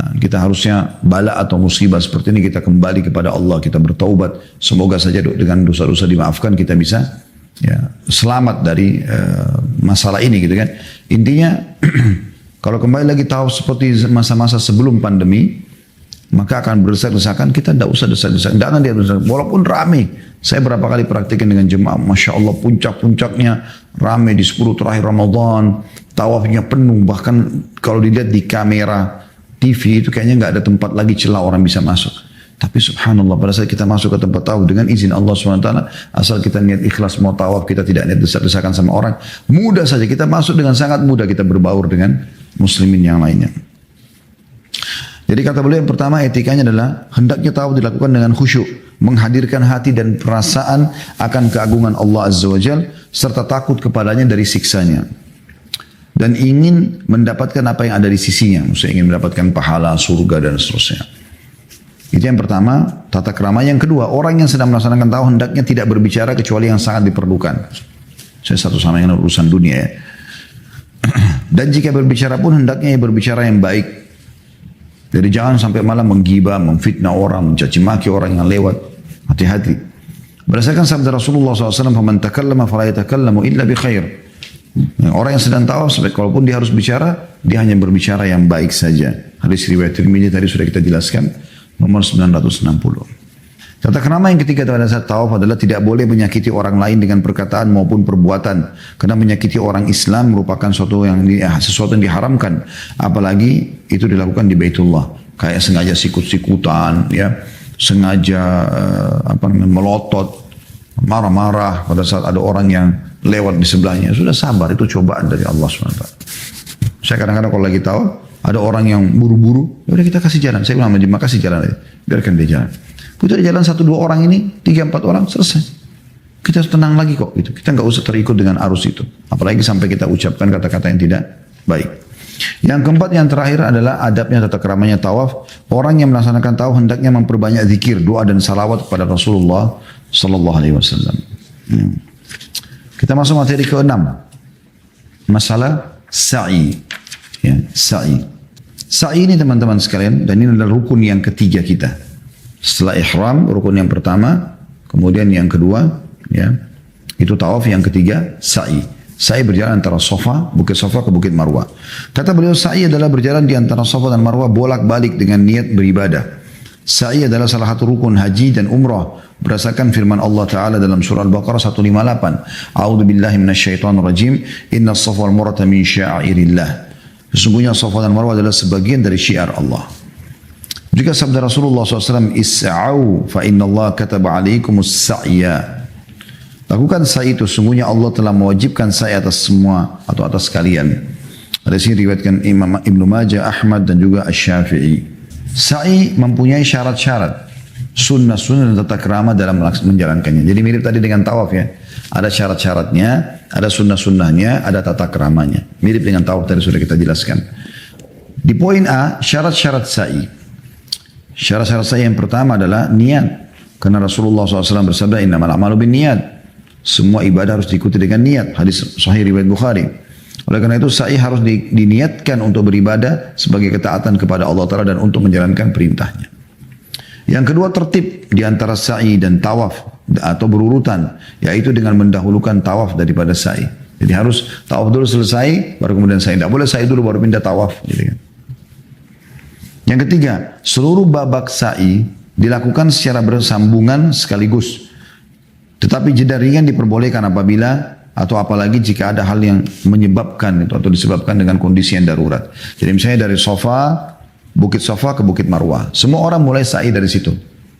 Nah, kita harusnya bala atau musibah seperti ini kita kembali kepada Allah, kita bertaubat. Semoga saja dengan dosa-dosa dimaafkan, kita bisa ya selamat dari masalah ini gitu kan. Intinya kalau kembali lagi tawaf seperti masa-masa sebelum pandemi, maka akan berdesak-desakan. Kita tidak usah desak-desakan, jangan dia desak, walaupun ramai. Saya berapa kali praktikin dengan jemaah, Masya Allah puncak-puncaknya ramai di 10 terakhir Ramadan, tawafnya penuh, bahkan kalau dilihat di kamera TV itu kayaknya nggak ada tempat lagi celah orang bisa masuk. Tapi subhanallah pada saat kita masuk ke tempat tawaf dengan izin Allah SWT, asal kita niat ikhlas mau tawaf, kita tidak niat desak-desakan sama orang, mudah saja kita masuk, dengan sangat mudah kita berbaur dengan muslimin yang lainnya. Jadi kata beliau yang pertama etikanya adalah hendaknya tawaf dilakukan dengan khusyuk, menghadirkan hati dan perasaan akan keagungan Allah Azza wa Jal, serta takut kepadanya dari siksanya. Dan ingin mendapatkan apa yang ada di sisinya, maksudnya ingin mendapatkan pahala, surga dan seterusnya. Itu yang pertama, tata krama. Yang kedua, orang yang sedang melaksanakan tawaf hendaknya tidak berbicara kecuali yang sangat diperlukan. Saya satu sama yang urusan dunia ya. Dan jika berbicara pun hendaknya berbicara yang baik. Jadi jangan sampai malah menggibah, memfitnah orang, mencaci maki orang yang lewat. Hati-hati. Berdasarkan sabda Rasulullah SAW, "Faman takallama fala yatakallamu illa bi khair." Orang yang sedang tawaf, kalaupun dia harus bicara, dia hanya berbicara yang baik saja. Hadis riwayat Tirmidzi tadi sudah kita jelaskan, nomor 960. Tata krama yang ketiga pada saat tawaf adalah tidak boleh menyakiti orang lain dengan perkataan maupun perbuatan. Karena menyakiti orang Islam merupakan sesuatu yang diharamkan. Apalagi itu dilakukan di Baitullah. Kayak sengaja sikut-sikutan, ya, sengaja melotot, marah-marah pada saat ada orang yang lewat di sebelahnya. Sudah sabar, itu cobaan dari Allah SWT. Saya kadang-kadang kalau lagi tawaf, ada orang yang buru-buru, ya udah kita kasih jalan. Saya bilang, kasih jalan aja, biarkan dia jalan. Kita jalan 1-2 orang ini, 3-4 orang, selesai. Kita tenang lagi kok, gitu. Kita nggak usah terikut dengan arus itu. Apalagi sampai kita ucapkan kata-kata yang tidak baik. Yang keempat, yang terakhir adalah adabnya tata keramanya tawaf. Orang yang melaksanakan tawaf hendaknya memperbanyak zikir, doa dan salawat kepada Rasulullah Sallallahu Alaihi Wasallam. Kita masuk materi ke-6, masalah sa'i. Ya, sa'i. Sa'i ini teman-teman sekalian, dan ini adalah rukun yang ketiga kita. Setelah ihram, rukun yang pertama, kemudian yang kedua, ya, itu tawaf, yang ketiga sa'i. Sa'i berjalan antara Bukit Safa ke Bukit Marwah. Kata beliau, sa'i adalah berjalan di antara Safa dan Marwah bolak-balik dengan niat beribadah. Sa'i adalah salah satu rukun haji dan umrah berdasarkan firman Allah Ta'ala dalam surah Al-Baqarah 158. A'udzu billahi minasyaitonir rajim. Inna as-safa wal marwata min sya'airillah. Sesungguhnya Safa dan Marwah adalah sebagian dari syiar Allah. Juga sabda Rasulullah SAW, Is'au fa inna Allah kataba alaikumus sa'ya. Lakukan sa'i itu, sungguhnya Allah telah mewajibkan sa'i atas semua atau atas kalian. Hadis ini diriwayatkan Imam Ibnu Majah, Ahmad dan juga Asy-Syafi'i. Sa'i mempunyai syarat-syarat, sunnah-sunnah dan tata krama dalam menjalankannya. Jadi mirip tadi dengan tawaf ya. Ada syarat-syaratnya, ada sunnah-sunnahnya, ada tata keramanya. Mirip dengan tawaf tadi sudah kita jelaskan. Di poin A, syarat-syarat sa'i. Syarat-syarat sa'i yang pertama adalah niat. Karena Rasulullah SAW bersabda, innamal a'malu binniyat. Semua ibadah harus diikuti dengan niat. Hadis sahih riwayat Bukhari. Oleh karena itu sa'i harus diniatkan untuk beribadah sebagai ketaatan kepada Allah Ta'ala dan untuk menjalankan perintahnya. Yang kedua tertib di antara sa'i dan tawaf atau berurutan, yaitu dengan mendahulukan tawaf daripada sa'i. Jadi harus tawaf dulu selesai, baru kemudian sa'i. Tidak boleh sa'i dulu baru pindah tawaf. Gitu kan. Yang ketiga, seluruh babak sa'i dilakukan secara bersambungan sekaligus. Tetapi jeda ringan diperbolehkan apabila atau apalagi jika ada hal yang menyebabkan itu atau disebabkan dengan kondisi yang darurat. Jadi misalnya dari Bukit Safa ke Bukit Marwah. Semua orang mulai sa'i dari situ.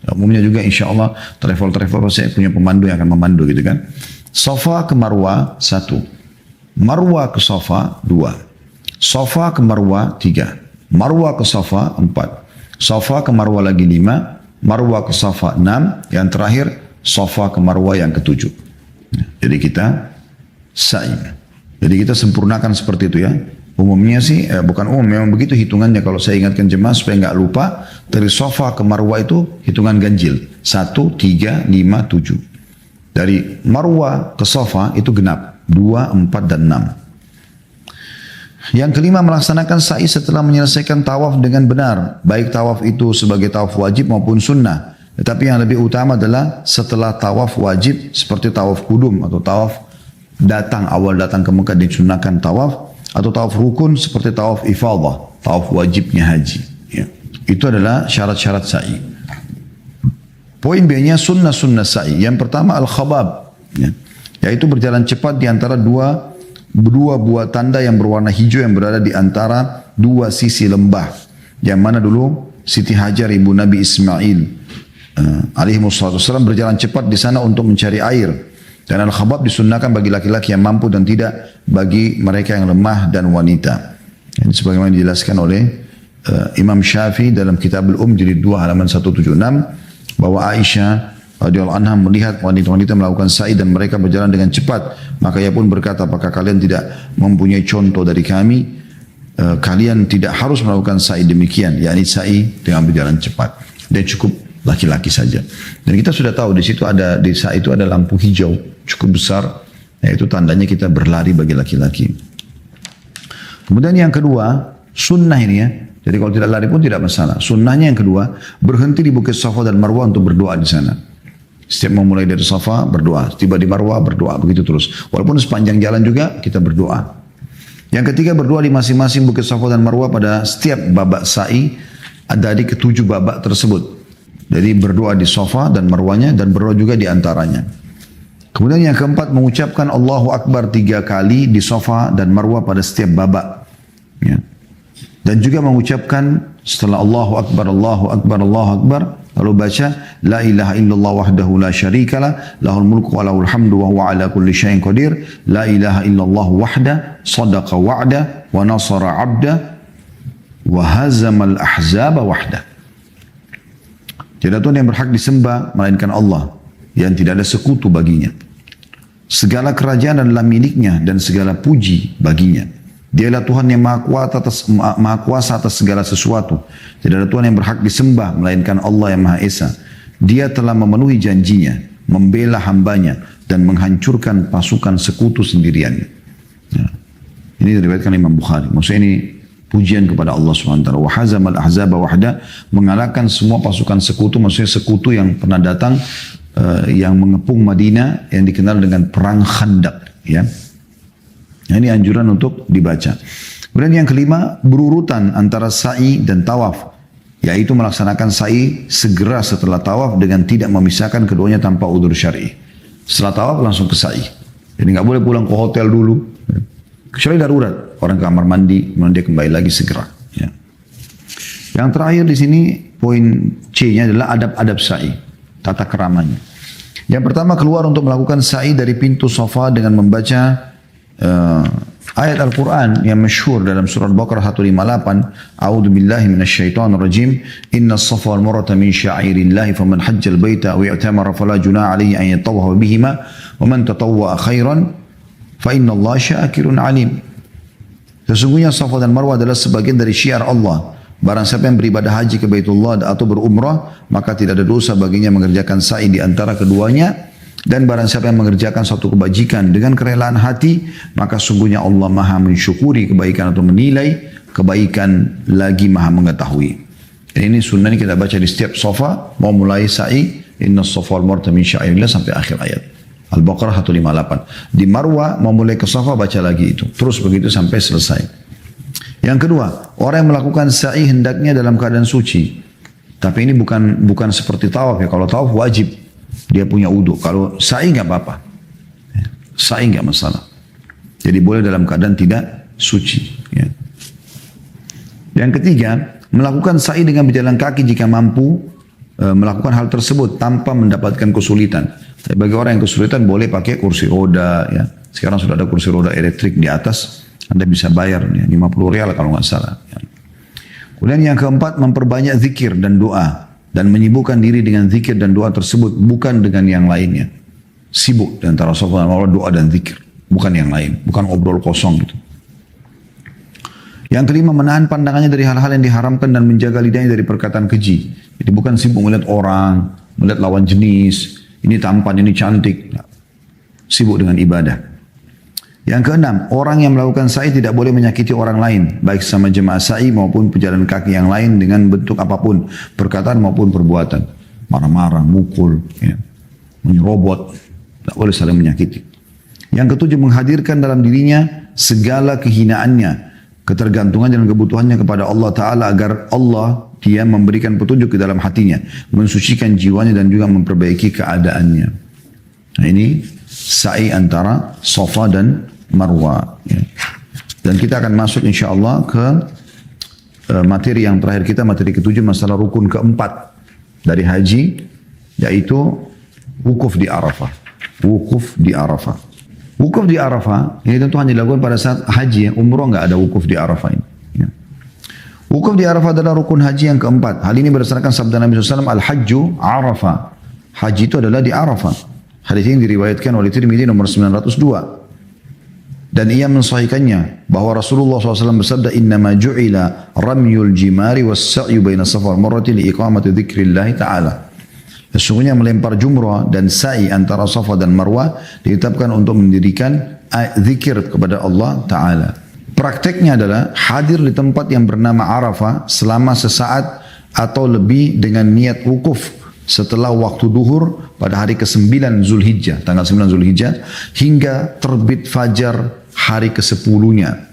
Umumnya juga insya Allah travel pasti punya pemandu yang akan memandu gitu kan. Safa ke Marwah 1. Marwah ke Safa 2. Safa ke Marwah 3. Marwah ke Safa 4. Safa ke Marwah lagi 5. Marwah ke Safa 6. Yang terakhir Safa ke Marwah yang ke-7. Jadi kita sa'i. Jadi kita sempurnakan seperti itu ya. Umumnya sih, bukan umum, memang begitu hitungannya. Kalau saya ingatkan jemaah supaya nggak lupa, dari Safa ke Marwah itu hitungan ganjil. 1, 3, 5, 7. Dari Marwah ke Safa itu genap. 2, 4, dan 6. Yang kelima, melaksanakan sa'i setelah menyelesaikan tawaf dengan benar. Baik tawaf itu sebagai tawaf wajib maupun sunnah. Tetapi yang lebih utama adalah setelah tawaf wajib seperti tawaf kudum atau tawaf awal datang ke Mekah disunnahkan tawaf. Atau tawaf rukun seperti tawaf ifadah, tawaf wajibnya haji. Ya. Itu adalah syarat-syarat sa'i. Poin B-nya sunnah-sunnah sa'i. Yang pertama al-khabab, ya. Yaitu berjalan cepat di antara dua buah tanda yang berwarna hijau yang berada di antara dua sisi lembah. Yang mana dulu Siti Hajar ibu Nabi Ismail alaihi wassalam berjalan cepat di sana untuk mencari air. Dan al-khabab disunnahkan bagi laki-laki yang mampu dan tidak bagi mereka yang lemah dan wanita. Ini sebagaimana dijelaskan oleh Imam Syafi'i dalam Kitab jilid 2 halaman 176 bahwa Aisyah radhiyallahu anha melihat wanita-wanita melakukan sa'i dan mereka berjalan dengan cepat, maka ia pun berkata, apakah kalian tidak mempunyai contoh dari kami? Kalian tidak harus melakukan sa'i demikian, yakni sa'i dengan berjalan cepat. Dan cukup laki-laki saja. Dan kita sudah tahu di situ ada, di sa'i itu ada lampu hijau cukup besar, yaitu tandanya kita berlari bagi laki-laki. Kemudian yang kedua, sunnah ini ya. Jadi kalau tidak lari pun tidak masalah. Sunnahnya yang kedua, berhenti di Bukit Safa dan Marwah untuk berdoa di sana. Setiap mau mulai dari Safa berdoa, tiba di Marwah berdoa, begitu terus. Walaupun sepanjang jalan juga kita berdoa. Yang ketiga, berdoa di masing-masing Bukit Safa dan Marwah pada setiap babak sa'i dari ke-7 babak tersebut. Jadi berdoa di Safa dan Marwahnya dan berdoa juga di antaranya. Kemudian yang keempat, mengucapkan Allahu Akbar 3 kali di Safa dan Marwah pada setiap babak. Ya. Dan juga mengucapkan setelah Allahu Akbar, Allahu Akbar, Allahu Akbar, lalu baca La ilaha illallah wahdahu la syarikalah, lahul mulku wa lahul hamdu wa huwa ala kulli syai'in qadir, la ilaha illallah wahda, sadaqa wa'da, wa nasara 'abda, wa hazamal ahzaba wahda. Tidak ada Tuhan yang berhak disembah melainkan Allah yang tidak ada sekutu baginya. Segala kerajaan adalah miliknya dan segala puji baginya. Dialah Tuhan yang maha kuasa atas segala sesuatu. Tidak ada Tuhan yang berhak disembah melainkan Allah yang Maha Esa. Dia telah memenuhi janjinya, membela hambanya dan menghancurkan pasukan sekutu sendiriannya. Ya. Ini diriwayatkan Imam Bukhari. Maksudnya ini pujian kepada Allah SWT. Wa hazamal ahzaba wahda, mengalahkan semua pasukan sekutu, maksudnya sekutu yang pernah datang yang mengepung Madinah yang dikenal dengan perang Khandaq, ya. Nah, ini anjuran untuk dibaca. Kemudian yang kelima, berurutan antara sa'i dan tawaf, yaitu melaksanakan sa'i segera setelah tawaf dengan tidak memisahkan keduanya tanpa udzur syar'i. Setelah tawaf langsung ke sa'i. Jadi nggak boleh pulang ke hotel dulu, kecuali darurat, orang ke kamar mandi, kemudian dia kembali lagi segera. Ya. Yang terakhir di sini poin C-nya adalah adab-adab sa'i, tata keramanya. Yang pertama, keluar untuk melakukan sa'i dari pintu Safa dengan membaca Ayat Al-Quran yang masyhur dalam surah Al-Baqarah 158, A'udzu billahi minasyaitonir rajim, Innas safa wal marwata min sya'airillahi faman hajjal baita aw i'tamara fala junaha 'alaihi an yatawwafa bihima wa man tatawwa'a khairan fa innallaha syakirun 'alim. Sesungguhnya Safa dan Marwah adalah sebagian dari syiar Allah. Barang siapa yang beribadah haji ke Baitullah atau berumrah, maka tidak ada dosa baginya mengerjakan sa'i di antara keduanya. Dan barang siapa yang mengerjakan suatu kebajikan dengan kerelaan hati, maka sungguhnya Allah maha mensyukuri kebaikan atau menilai kebaikan lagi maha mengetahui. Dan ini sunnah ini kita baca di setiap Safa, mau mulai sa'i, Inna safa wal marwata min sya'airillah sampai akhir ayat. Al-Baqarah 158. Di Marwah mau mulai ke Safa baca lagi itu. Terus begitu sampai selesai. Yang kedua, orang yang melakukan sa'i hendaknya dalam keadaan suci. Tapi ini bukan seperti tawaf ya. Kalau tawaf wajib. Dia punya wudu. Kalau sa'i nggak apa-apa. Sa'i nggak masalah. Jadi boleh dalam keadaan tidak suci. Ya. Yang ketiga, melakukan sa'i dengan berjalan kaki jika mampu melakukan hal tersebut tanpa mendapatkan kesulitan. Tapi bagi orang yang kesulitan boleh pakai kursi roda. Ya. Sekarang sudah ada kursi roda elektrik di atas. Anda bisa bayar ya, 50 rial kalau nggak salah. Ya. Kemudian yang keempat, memperbanyak zikir dan doa. Dan menyibukkan diri dengan zikir dan doa tersebut, bukan dengan yang lainnya. Sibuk di antara Safa dan Marwah, doa dan zikir, bukan yang lain, bukan obrol kosong gitu. Yang kelima, menahan pandangannya dari hal-hal yang diharamkan dan menjaga lidahnya dari perkataan keji. Jadi bukan sibuk melihat orang, melihat lawan jenis, ini tampan, ini cantik. Sibuk dengan ibadah. Yang keenam, orang yang melakukan sa'i tidak boleh menyakiti orang lain, baik sama jemaah sa'i maupun pejalan kaki yang lain dengan bentuk apapun, perkataan maupun perbuatan. Marah-marah, mukul, ya, menyerobot, tidak boleh saling menyakiti. Yang ketujuh, menghadirkan dalam dirinya segala kehinaannya, ketergantungan dan kebutuhannya kepada Allah Ta'ala agar Allah dia memberikan petunjuk ke dalam hatinya, mensucikan jiwanya dan juga memperbaiki keadaannya. Nah ini sa'i antara Safa dan Marwah. Ya. Dan kita akan masuk insya Allah ke materi yang terakhir kita, materi ketujuh, masalah rukun keempat dari haji, yaitu wukuf di Arafah. Wukuf di Arafah. Wukuf di Arafah ini tentu hanya dilakukan pada saat haji, umroh nggak ada wukuf di Arafah ini. Ya. Wukuf di Arafah adalah rukun haji yang keempat. Hal ini berdasarkan sabda Nabi SAW, Al-Hajju Arafah. Haji itu adalah di Arafah. Hadis ini diriwayatkan oleh Tirmidzi nomor 902. Dan ia mensahihkannya bahwa Rasulullah SAW bersabda, Innama ju'ila ramyul jimari was sa'yu baina safa wal marwati li iqamati dzikrillah ta'ala. Sesungguhnya melempar jumrah dan sa'i antara Safa dan Marwah ditetapkan untuk mendirikan zikir kepada Allah Ta'ala. Prakteknya adalah hadir di tempat yang bernama Arafah selama sesaat atau lebih dengan niat wukuf setelah waktu duhur pada hari ke-9 Zulhijjah, tanggal 9 Zulhijjah, hingga terbit fajar hari ke-10-nya.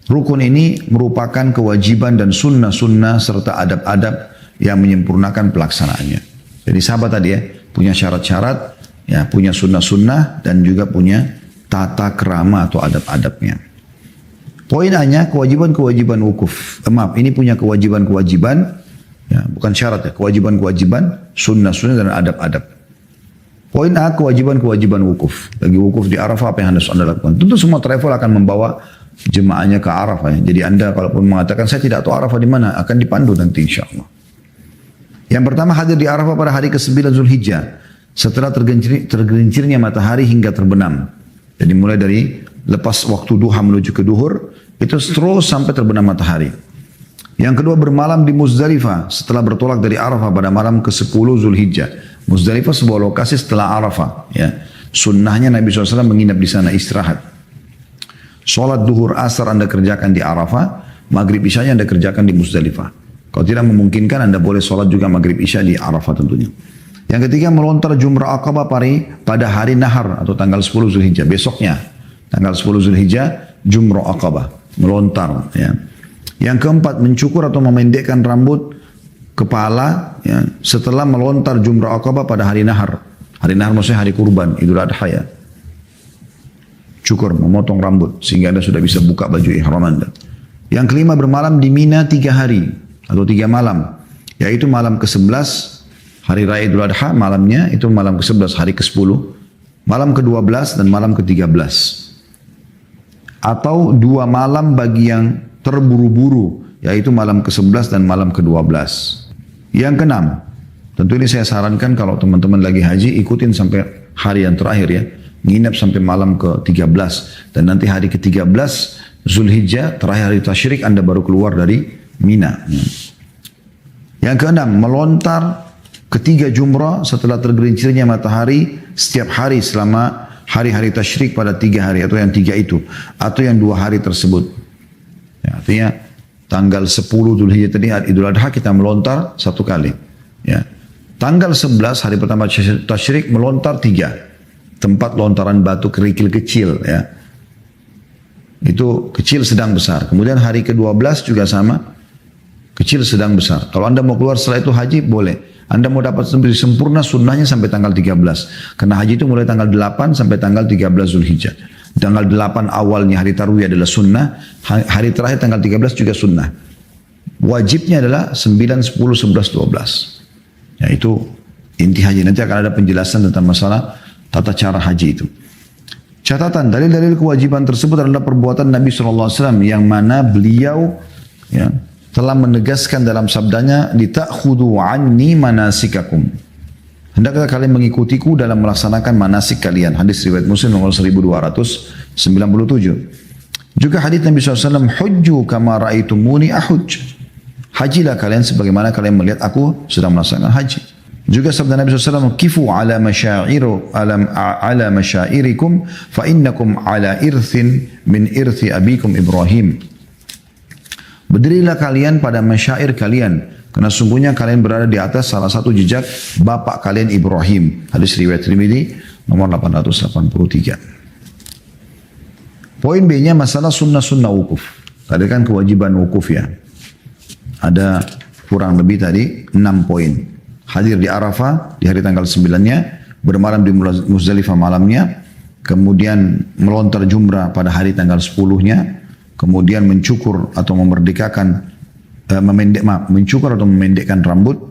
Rukun ini merupakan kewajiban dan sunnah-sunnah serta adab-adab yang menyempurnakan pelaksanaannya. Jadi sahabat tadi ya, punya syarat-syarat, ya, punya sunnah-sunnah dan juga punya tata krama atau adab-adabnya. Poin hanya kewajiban-kewajiban wukuf. Ini punya kewajiban-kewajiban, ya, bukan syarat ya, kewajiban-kewajiban, sunnah-sunnah dan adab-adab. Poin A, kewajiban-kewajiban wukuf. Lagi wukuf di Arafah, apa yang harus Anda lakukan? Tentu semua travel akan membawa jemaahnya ke Arafah. Ya. Jadi Anda kalaupun mengatakan, saya tidak tahu Arafah di mana, akan dipandu nanti insya Allah. Yang pertama, hadir di Arafah pada hari ke-9 Zulhijjah. Setelah tergelincirnya matahari hingga terbenam. Jadi mulai dari lepas waktu duha menuju ke duhur, itu terus sampai terbenam matahari. Yang kedua, bermalam di Muzdalifah setelah bertolak dari Arafah pada malam ke-10 Zulhijjah. Muzdalifah sebuah lokasi setelah Arafah. Ya. Sunnahnya Nabi SAW menginap di sana, istirahat. Sholat duhur asar Anda kerjakan di Arafah, maghrib isyanya Anda kerjakan di Muzdalifah. Kalau tidak memungkinkan Anda boleh sholat juga maghrib isya di Arafah tentunya. Yang ketiga, melontar jumrah Aqabah pada hari Nahar atau tanggal 10 Zulhijjah. Besoknya, tanggal 10 Zulhijjah, jumrah Aqabah. Melontar. Ya. Yang keempat, mencukur atau memendekkan rambut kepala ya, setelah melontar jumrah Aqabah pada hari Nahar. Hari Nahar maksudnya hari kurban, Idul Adha ya. Cukur, memotong rambut sehingga Anda sudah bisa buka baju ihram Anda. Yang kelima, bermalam di Mina 3 hari atau 3 malam, yaitu malam ke-11 hari Raya Idul Adha, malamnya itu malam ke-11 hari ke-10, malam ke-12 dan malam ke-13. atau 2 malam bagi yang terburu-buru, yaitu malam ke-11 dan malam ke-12. Yang keenam, tentu ini saya sarankan kalau teman-teman lagi haji, ikutin sampai hari yang terakhir ya. Nginap sampai malam ke-13. Dan nanti hari ke-13 Zulhijjah, terakhir hari tasyrik, Anda baru keluar dari Mina. Yang keenam, melontar ketiga jumrah setelah tergelincirnya matahari setiap hari selama hari-hari tasyrik pada 3 hari, atau yang 3 itu, atau yang 2 hari tersebut. Ya, artinya tanggal 10 Zulhijjah tadi, hari Idul Adha, kita melontar 1 kali. Ya. Tanggal 11 hari pertama tasyrik melontar 3 tempat lontaran batu kerikil kecil. Ya. Itu kecil, sedang, besar. Kemudian hari ke-12 juga sama, kecil, sedang, besar. Kalau Anda mau keluar setelah itu haji, boleh. Anda mau dapat sempurna sunnahnya sampai tanggal 13. Karena haji itu mulai tanggal 8 sampai tanggal 13 Zulhijjah. Tanggal 8 awalnya hari tarwiyah adalah sunnah. Hari terakhir tanggal 13 juga sunnah. Wajibnya adalah 9, 10, 11, 12. Ya, itu inti haji. Nanti akan ada penjelasan tentang masalah tata cara haji itu. Catatan, dalil-dalil kewajiban tersebut adalah perbuatan Nabi SAW yang mana beliau ya, telah menegaskan dalam sabdanya, "Litakhudhu anni manasikakum." Hendaklah kalian mengikutiku dalam melaksanakan manasik kalian. Hadis riwayat Muslim nomor 1297. Juga hadis Nabi SAW, "Hujju kama ra'aitumuni ahuj." Hajilah kalian sebagaimana kalian melihat aku sedang melaksanakan haji. Juga sabda Nabi SAW, "Kifu ala masyairikum fa innakum ala irthin min irthi abikum Ibrahim." Berdirilah kalian pada masyair kalian, karena sungguhnya kalian berada di atas salah satu jejak bapak kalian Ibrahim. Hadis riwayat Tirmidzi nomor 883. Poin B-nya masalah sunnah-sunnah wukuf. Tadi kan kewajiban wukuf ya. Ada kurang lebih tadi 6 poin. Hadir di Arafah di hari tanggal 9-nya, bermalam di Muzdalifah malamnya, kemudian melontar jumrah pada hari tanggal 10-nya, kemudian mencukur atau memerdekakan, mencukur atau memendekkan rambut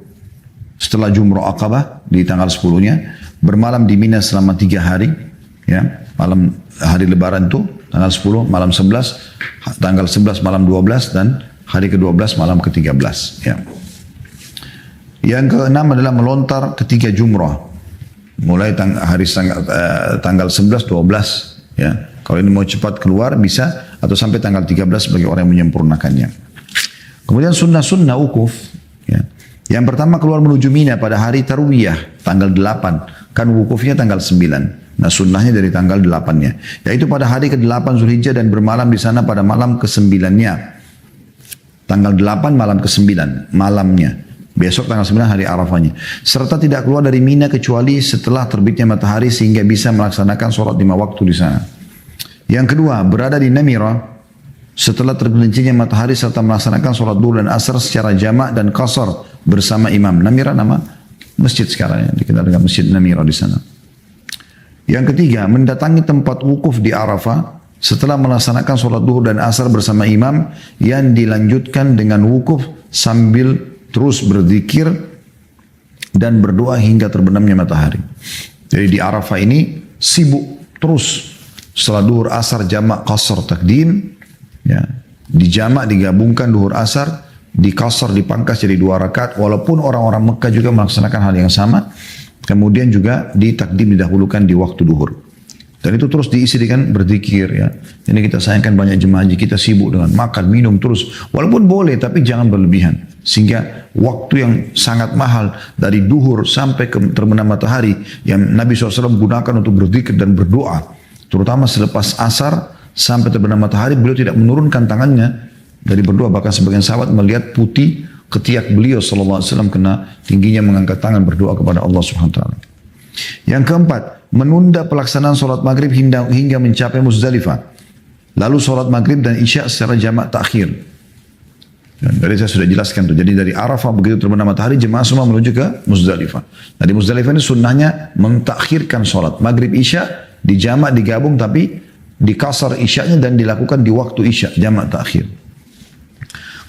setelah jumrah Aqabah di tanggal 10-nya, bermalam di Mina selama 3 hari, ya, malam hari lebaran itu tanggal 10, malam 11, tanggal 11 malam 12, dan hari ke-12 malam ke-13. Ya. Yang ke-6 adalah melontar ketiga jumrah, mulai tanggal 11, 12, ya. Kalau ini mau cepat keluar bisa, atau sampai tanggal 13 bagi orang yang menyempurnakannya. Kemudian sunnah-sunnah wukuf. Ya. Yang pertama keluar menuju Mina pada hari tarwiyah, tanggal 8. Kan wukufnya tanggal 9. Nah sunnahnya dari tanggal 8-nya. Yaitu pada hari ke-8 Zulhijjah dan bermalam di sana pada malam ke-9-nya. Tanggal 8 malam ke-9, malamnya. Besok tanggal 9 hari Arafahnya. Serta tidak keluar dari Mina kecuali setelah terbitnya matahari sehingga bisa melaksanakan sholat 5 waktu di sana. Yang kedua, berada di Namira setelah tergelincirnya matahari serta melaksanakan sholat duhur dan asar secara jamak dan qasar bersama imam. Namira nama masjid sekarang, yang dikenal dengan Masjid Namira di sana. Yang ketiga, mendatangi tempat wukuf di Arafah setelah melaksanakan sholat duhur dan asar bersama imam yang dilanjutkan dengan wukuf sambil terus berzikir dan berdoa hingga terbenamnya matahari. Jadi di Arafah ini sibuk terus. Setelah duhur asar jamak qasar takdim, ya, di jamak digabungkan duhur asar, di qasar dipangkas jadi 2 rakaat, walaupun orang-orang Mekah juga melaksanakan hal yang sama. Kemudian juga di takdim didahulukan di waktu duhur. Dan itu terus diisi dengan berzikir ya. Ini kita sayangkan banyak jemaah haji kita sibuk dengan makan, minum terus. Walaupun boleh tapi jangan berlebihan. Sehingga waktu yang sangat mahal dari duhur sampai ke terbenam matahari yang Nabi SAW gunakan untuk berzikir dan berdoa. Terutama selepas asar sampai terbenam matahari, beliau tidak menurunkan tangannya dari berdoa. Bahkan sebagian sahabat melihat putih ketiak beliau SAW kena tingginya mengangkat tangan berdoa kepada Allah SWT. Yang keempat, menunda pelaksanaan sholat maghrib hingga mencapai Muzdalifah. Lalu sholat maghrib dan isya secara jamak takhir. Dan dari saya sudah jelaskan tuh. Jadi dari Arafah begitu terbenam matahari, jemaah semua menuju ke Muzdalifah. Nah di Muzdalifah ini sunnahnya mentakhirkan sholat maghrib isya, di jamak digabung tapi di kasar isyanya dan dilakukan di waktu isya, jamak takhir.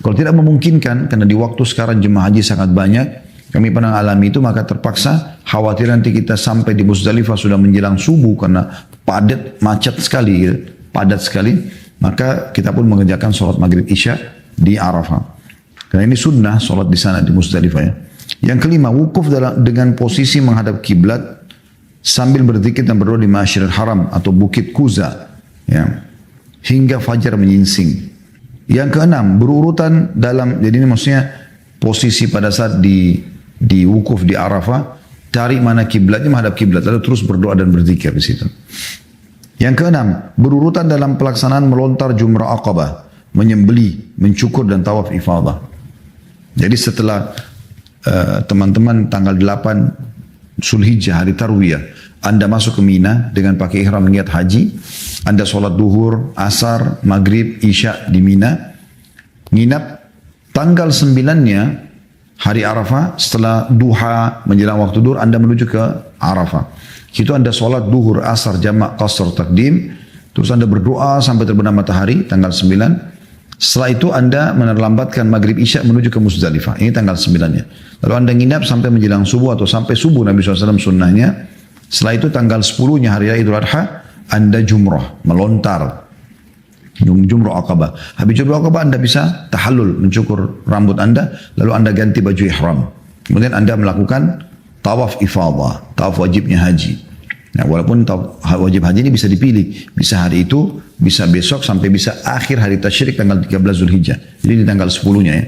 Kalau tidak memungkinkan, karena di waktu sekarang jemaah haji sangat banyak, kami pernah alami itu, maka terpaksa khawatir nanti kita sampai di Muzdalifah sudah menjelang subuh karena padat, macet sekali, gitu, padat sekali. maka kita pun mengerjakan sholat maghrib isya di Arafah. Karena ini sunnah sholat di sana di Muzdalifah ya. Yang kelima, wukuf dengan posisi menghadap kiblat sambil berzikir dan berdoa di Masjidil Haram atau Bukit Kuza ya, hingga fajar menyingsing. Yang keenam, berurutan dalam, jadi ini maksudnya posisi pada saat di wukuf di Arafah, cari mana kiblatnya menghadap kiblat, lalu terus berdoa dan berzikir di situ. Yang keenam, berurutan dalam pelaksanaan melontar jumrah Aqabah, menyembeli, mencukur dan tawaf ifadah. Jadi setelah teman-teman tanggal 8 Zulhijjah hari Tarwiyah, Anda masuk ke Mina dengan pakai ihram niat haji, Anda sholat duhur, asar, maghrib, isya di Mina, nginap tanggal 9-nya hari Arafah, setelah duha menjelang waktu duhur Anda menuju ke Arafah. Situ Anda sholat duhur, asar, jamak, qasr, takdim, terus Anda berdoa sampai terbenam matahari tanggal 9. Setelah itu Anda menerlambatkan maghrib isya menuju ke Muzdalifah. Ini tanggal 9-nya. Lalu Anda nginap sampai menjelang subuh atau sampai subuh Nabi SAW sunnahnya. Setelah itu tanggal 10-nya hari raya Idul Adha, Anda jumrah, melontar. Jumrah Aqabah. Habis jumrah Aqabah Anda bisa tahallul, mencukur rambut Anda, lalu Anda ganti baju ihram. Kemudian Anda melakukan tawaf ifadah, tawaf wajibnya haji. Nah, walaupun tawaf wajib haji ini bisa dipilih, bisa hari itu, bisa besok, sampai bisa akhir hari tasyrik tanggal 13 Zulhijjah. Jadi di tanggal 10-nya ya.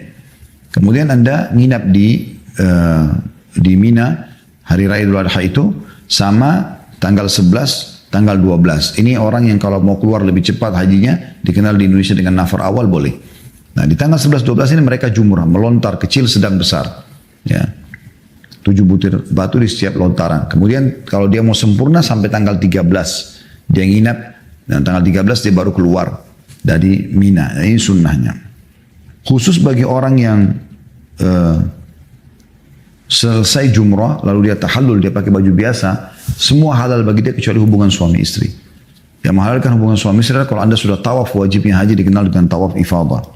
Kemudian Anda nginap di Mina hari raya Idul Adha itu sama tanggal 11, tanggal 12. Ini orang yang kalau mau keluar lebih cepat hajinya dikenal di Indonesia dengan nafar awal boleh. Nah, di tanggal 11 12 ini mereka jumrah, melontar kecil, sedang, besar. Ya. 7 butir batu di setiap lontaran. Kemudian kalau dia mau sempurna sampai tanggal 13 dia nginap, dan tanggal 13 dia baru keluar dari Mina. Ini sunnahnya. Khusus bagi orang yang selesai jumrah lalu dia tahallul, dia pakai baju biasa, semua halal bagi dia kecuali hubungan suami istri. Yang menghalalkan hubungan suami istri adalah kalau Anda sudah tawaf wajibnya haji dikenal dengan tawaf ifadah.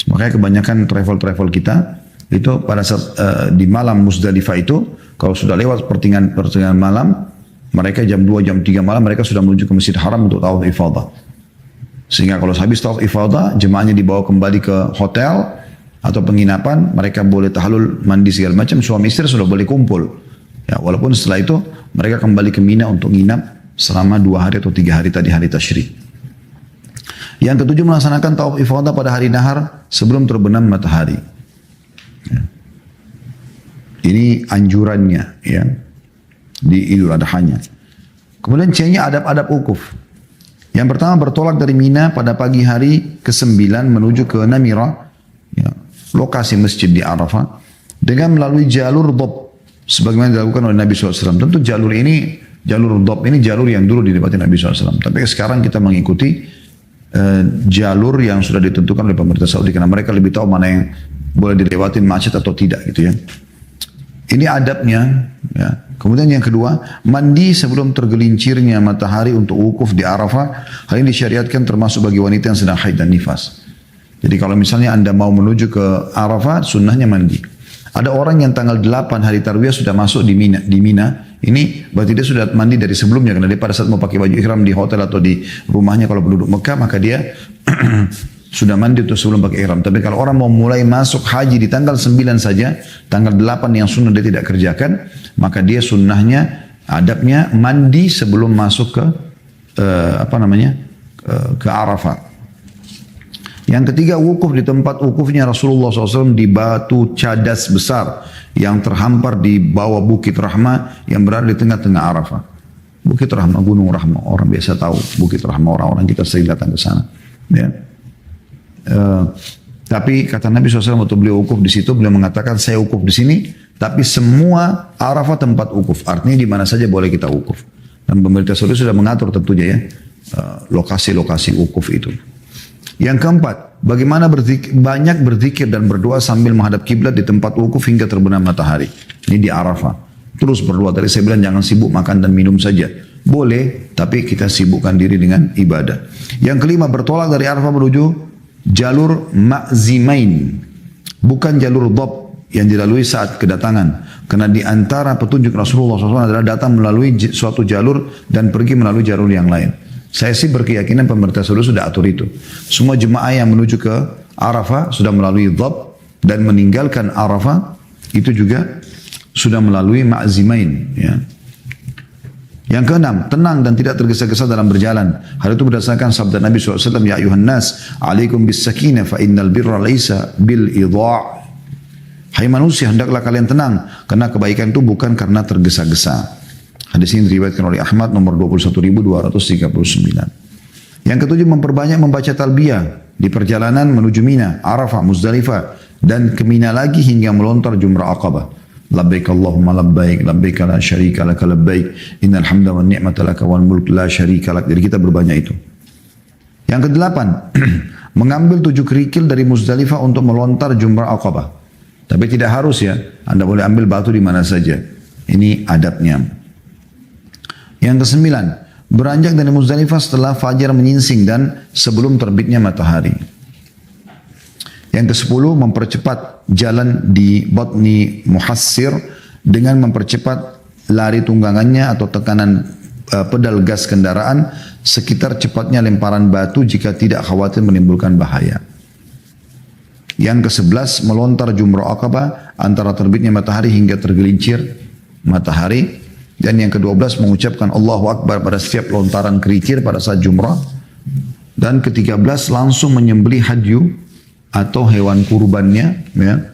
Makanya kebanyakan travel kita itu pada saat di malam Muzdalifah itu, kalau sudah lewat pertengahan malam, mereka jam 2, jam 3 malam mereka sudah menuju ke Masjid Haram untuk tawaf ifadah. Sehingga kalau habis tawaf ifadah, jemaahnya dibawa kembali ke hotel atau penginapan, mereka boleh tahallul, mandi segala macam, suami istri sudah boleh kumpul. Ya, walaupun setelah itu mereka kembali ke Mina untuk nginap selama 2 hari atau 3 hari tadi hari tasyrik. Yang ketujuh, melaksanakan tawaf ifadah pada hari nahar sebelum terbenam matahari. Ya. Ini anjurannya ya di Idul Adha-nya. Kemudian C-nya adab-adab wukuf. Yang pertama, bertolak dari Mina pada pagi hari ke-9 menuju ke Namira, ya, lokasi masjid di Arafah, dengan melalui jalur Dhab sebagaimana dilakukan oleh Nabi SAW. Tentu jalur Dhab ini jalur yang dulu dilewati Nabi SAW. Tapi sekarang kita mengikuti jalur yang sudah ditentukan oleh pemerintah Saudi, karena mereka lebih tahu mana yang boleh dilewatin macet atau tidak gitu ya. Ini adabnya ya. Kemudian yang kedua, mandi sebelum tergelincirnya matahari untuk wukuf di Arafah. Hal ini disyariatkan termasuk bagi wanita yang sedang haid dan nifas. Jadi kalau misalnya Anda mau menuju ke Arafah, sunnahnya mandi. Ada orang yang tanggal 8 hari Tarwiyah sudah masuk di Mina. Ini berarti dia sudah mandi dari sebelumnya, karena dia pada saat mau pakai baju ihram di hotel atau di rumahnya kalau penduduk Mekah, maka dia sudah mandi untuk sebelum pakai ihram. Tapi kalau orang mau mulai masuk haji di tanggal 9 saja, tanggal 8 yang sunnah dia tidak kerjakan, maka dia sunnahnya, adabnya mandi sebelum masuk ke ke Arafah. Yang ketiga, wukuf di tempat wukufnya Rasulullah SAW di batu cadas besar yang terhampar di bawah Bukit Rahmah yang berada di tengah-tengah Arafah. Bukit Rahmah, Gunung Rahmah, orang biasa tahu Bukit Rahmah, orang-orang kita sering datang ke sana. Ya. Tapi kata Nabi SAW waktu beliau wukuf di situ, beliau mengatakan, saya wukuf di sini, tapi semua Arafah tempat wukuf. Artinya di mana saja boleh kita wukuf. Dan pemerintah Saudi sudah mengatur tentunya ya lokasi-lokasi wukuf itu. Yang keempat, bagaimana banyak berzikir dan berdoa sambil menghadap kiblat di tempat wukuf hingga terbenam matahari. Ini di Arafah. Terus berdoa. Tadi saya bilang jangan sibuk makan dan minum saja. Boleh, tapi kita sibukkan diri dengan ibadah. Yang kelima, bertolak dari Arafah menuju jalur Ma'zimain, bukan jalur Dhab yang dilalui saat kedatangan. Karena di antara petunjuk Rasulullah SAW adalah datang melalui suatu jalur dan pergi melalui jalur yang lain. Saya sih berkeyakinan pemerintah Saudi sudah atur itu. Semua jemaah yang menuju ke Arafah sudah melalui dhab dan meninggalkan Arafah itu juga sudah melalui ma'zimain. Ya. Yang keenam, tenang dan tidak tergesa-gesa dalam berjalan. Hal itu berdasarkan sabda Nabi SAW, Ya ayuhan nas, alaikum bis sakinah fa innal birra laysa bil idha'. Hai manusia, hendaklah kalian tenang, karena kebaikan itu bukan karena tergesa-gesa. Hadis ini diriwayatkan oleh Ahmad nomor 21.239. Yang ketujuh, memperbanyak membaca talbiyah di perjalanan menuju Mina, Arafah, Muzdalifah, dan ke Mina lagi hingga melontar jumrah Aqabah. Labbaik Allahumma labbaik, labbaik la syarika laka labbaik, innal hamda wan ni'mata laka wal mulk la syarika lak. Jadi kita berbanyak itu. Yang kedelapan, mengambil 7 kerikil dari Muzdalifah untuk melontar jumrah Aqabah. Tapi tidak harus ya, Anda boleh ambil batu di mana saja. Ini adabnya. Yang kesembilan, beranjak dari Muzdalifah setelah fajar menyingsing dan sebelum terbitnya matahari. Yang kesepuluh, mempercepat jalan di Batni Muhassir dengan mempercepat lari tunggangannya atau tekanan pedal gas kendaraan sekitar cepatnya lemparan batu jika tidak khawatir menimbulkan bahaya. Yang ke-11, melontar jumrah Aqabah antara terbitnya matahari hingga tergelincir matahari. Dan yang ke-12, mengucapkan Allahu Akbar pada setiap lontaran kerikil pada saat jumrah. Dan ke-13, langsung menyembelih hadyu atau hewan kurbannya, ya,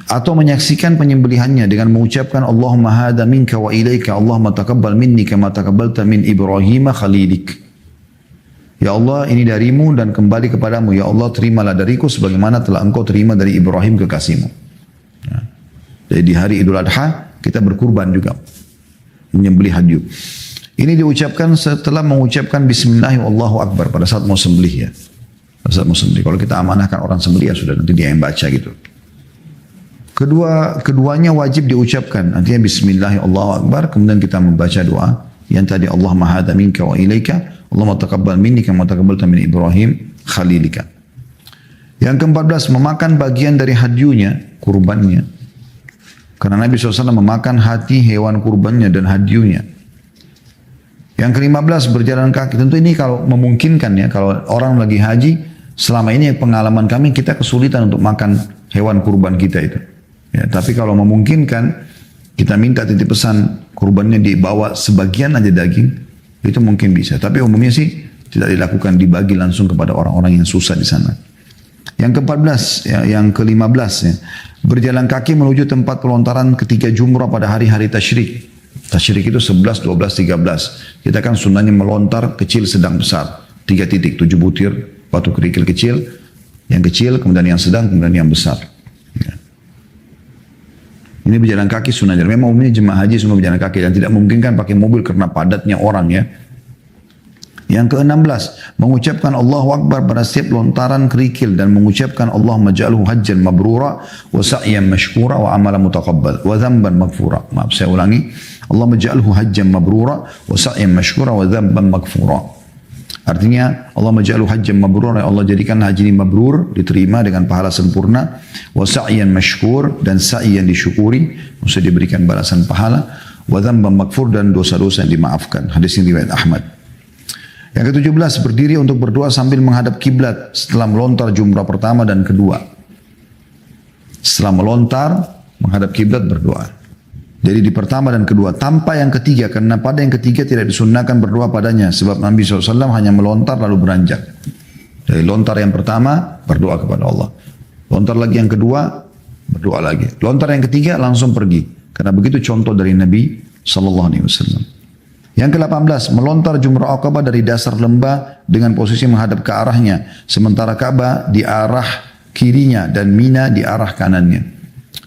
atau menyaksikan penyembelihannya dengan mengucapkan Allahumma hadha minka wa ilaika Allahumma taqabbal minni kama taqabbalta min Ibrahim khalilik. Ya Allah, ini darimu dan kembali kepadamu. Ya Allah, terimalah dariku sebagaimana telah engkau terima dari Ibrahim kekasihmu. Ya. Jadi di hari Idul Adha kita berkurban juga, menyembelih hadyu. Ini diucapkan setelah mengucapkan Bismillah Allahu Akbar pada saat mau sembelih ya. Pada saat mau sembelih. Kalau kita amanahkan orang sembelih ya sudah, nanti dia yang baca gitu. Keduanya wajib diucapkan. Artinya Bismillah Allahu Akbar, kemudian kita membaca doa yang tadi Allahumma hadha minka wa ilaika Allahumma taqabbal minni kama taqabbalta min Ibrahim khalilika. Yang ke-14, memakan bagian dari hadyunya, kurbannya. Karena Nabi SAW memakan hati hewan kurbannya dan hadyunya. Yang ke-15, berjalan kaki. Tentu ini kalau memungkinkan ya, kalau orang lagi haji, selama ini pengalaman kami kita kesulitan untuk makan hewan kurban kita itu. Ya, tapi kalau memungkinkan, kita minta titip pesan kurbannya dibawa sebagian aja daging, itu mungkin bisa. Tapi umumnya sih tidak dilakukan, dibagi langsung kepada orang-orang yang susah di sana. Yang ke-14, ya, yang ke-15, ya, berjalan kaki menuju tempat pelontaran ketiga jumrah pada hari-hari tasyrik. Tasyrik itu 11, 12, 13. Kita kan sunnahnya melontar kecil, sedang, besar. 3 titik, 7 butir batu kerikil kecil. Yang kecil, kemudian yang sedang, kemudian yang besar. Ya. Ini berjalan kaki sunnahnya. Memang umumnya jemaah haji semua berjalan kaki dan tidak memungkinkan pakai mobil karena padatnya orang ya. Yang ke-16, mengucapkan Allahu Akbar pada setiap lontaran kerikil dan mengucapkan Allahumma ja'alhu hajjan mabrura wa sa'yan mashkura wa amalan mutaqabbal wa dhanban maghfura. Maaf, saya ulangi. Allahumma ja'alhu hajjan mabrura wa sa'yan mashkura wa dhanban maghfura. Artinya Allahumma ja'alhu hajjan mabrura, ya Allah jadikan haji ini mabrur, diterima dengan pahala sempurna, wa sa'yan mashkur, dan sa'i yang disyukuri, maksudnya diberikan balasan pahala, wa dhanban maghfur, dan dosa-dosa yang dimaafkan. Hadis ini riwayat Ahmad. Yang ke-17, berdiri untuk berdoa sambil menghadap kiblat setelah melontar jumrah pertama dan kedua. Setelah melontar, menghadap kiblat berdoa. Jadi di pertama dan kedua, tanpa yang ketiga, karena pada yang ketiga tidak disunnahkan berdoa padanya, sebab Nabi SAW hanya melontar lalu beranjak. Jadi lontar yang pertama, berdoa kepada Allah. Lontar lagi yang kedua, berdoa lagi. Lontar yang ketiga, langsung pergi. Karena begitu contoh dari Nabi SAW. Yang ke-18, melontar jumrah Aqabah dari dasar lembah dengan posisi menghadap ke arahnya. Sementara Ka'bah di arah kirinya dan Mina di arah kanannya.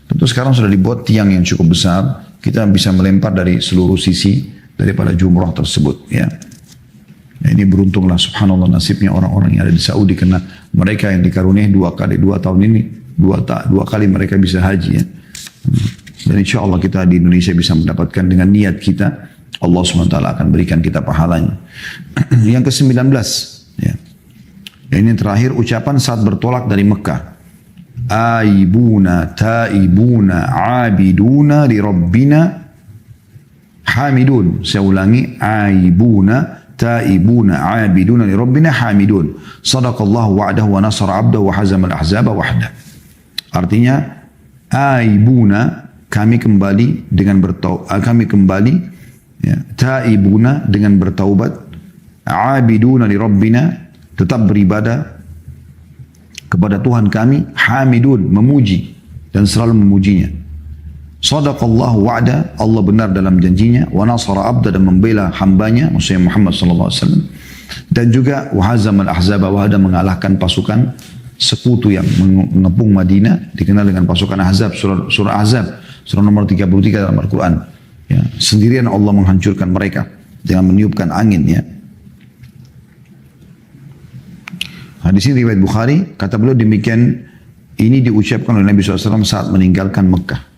Tentu sekarang sudah dibuat tiang yang cukup besar. Kita bisa melempar dari seluruh sisi daripada jumrah tersebut. Ya. Nah, ini beruntunglah subhanallah nasibnya orang-orang yang ada di Saudi. Karena mereka yang dikaruniai 2 tahun ini, dua kali mereka bisa haji. Ya. Dan insya Allah kita di Indonesia bisa mendapatkan dengan niat kita. Allah SWT akan berikan kita pahalanya. Yang ke-19. Ya. Ini terakhir ucapan saat bertolak dari Mekah. Aibuna, taibuna, abiduna li Rabbina hamidun. Saya ulangi. Aibuna, taibuna abiduna li rabbina hamidun. Sadaqallahu wa'dahu wa nasara abdahu wa hazamal ahzaba wahda. Artinya, aibuna, kami kembali dengan ya, taibuna dengan bertaubat, abiduna li rabbina, tetap beribadah kepada Tuhan kami, hamidun, memuji dan selalu memujinya. Sadaqallahu wa'da, Allah benar dalam janjinya, wa nasara abda, dan membela hambanya, maksudnya Muhammad sallallahu alaihi wasallam. Dan juga wahazamal ahzaba wahda, mengalahkan pasukan sekutu yang mengepung Madinah, dikenal dengan pasukan Ahzab, surah Ahzab, surah nomor 33 dalam Al-Quran. Ya, sendirian Allah menghancurkan mereka dengan meniupkan angin, ya. Hadis ini riwayat Bukhari, kata beliau demikian, ini diucapkan oleh Nabi SAW saat meninggalkan Mekah.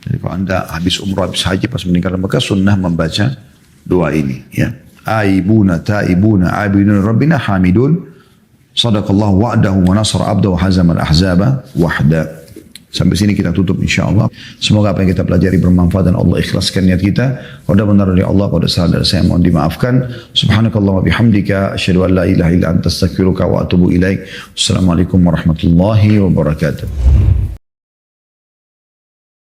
Jadi kalau anda habis umrah, habis haji, pas meninggalkan Mekah, sunnah membaca doa ini. Ya. Aibuna, taibuna, abiduna rabbina hamidun, sadaqallahu wa'dahu wa nasara abdahu wa hazamal ahzaba wahda. Sampai sini kita tutup insyaAllah. Semoga apa yang kita pelajari bermanfaat dan Allah ikhlaskan niat kita. Kalau ada benar dari Allah, kalau ada salah dari saya mohon dimaafkan. Subhanakallah wa bihamdika. Asyhadu an la ilaha illa anta astaghfiruka wa atubu ilaik. Assalamualaikum warahmatullahi wabarakatuh.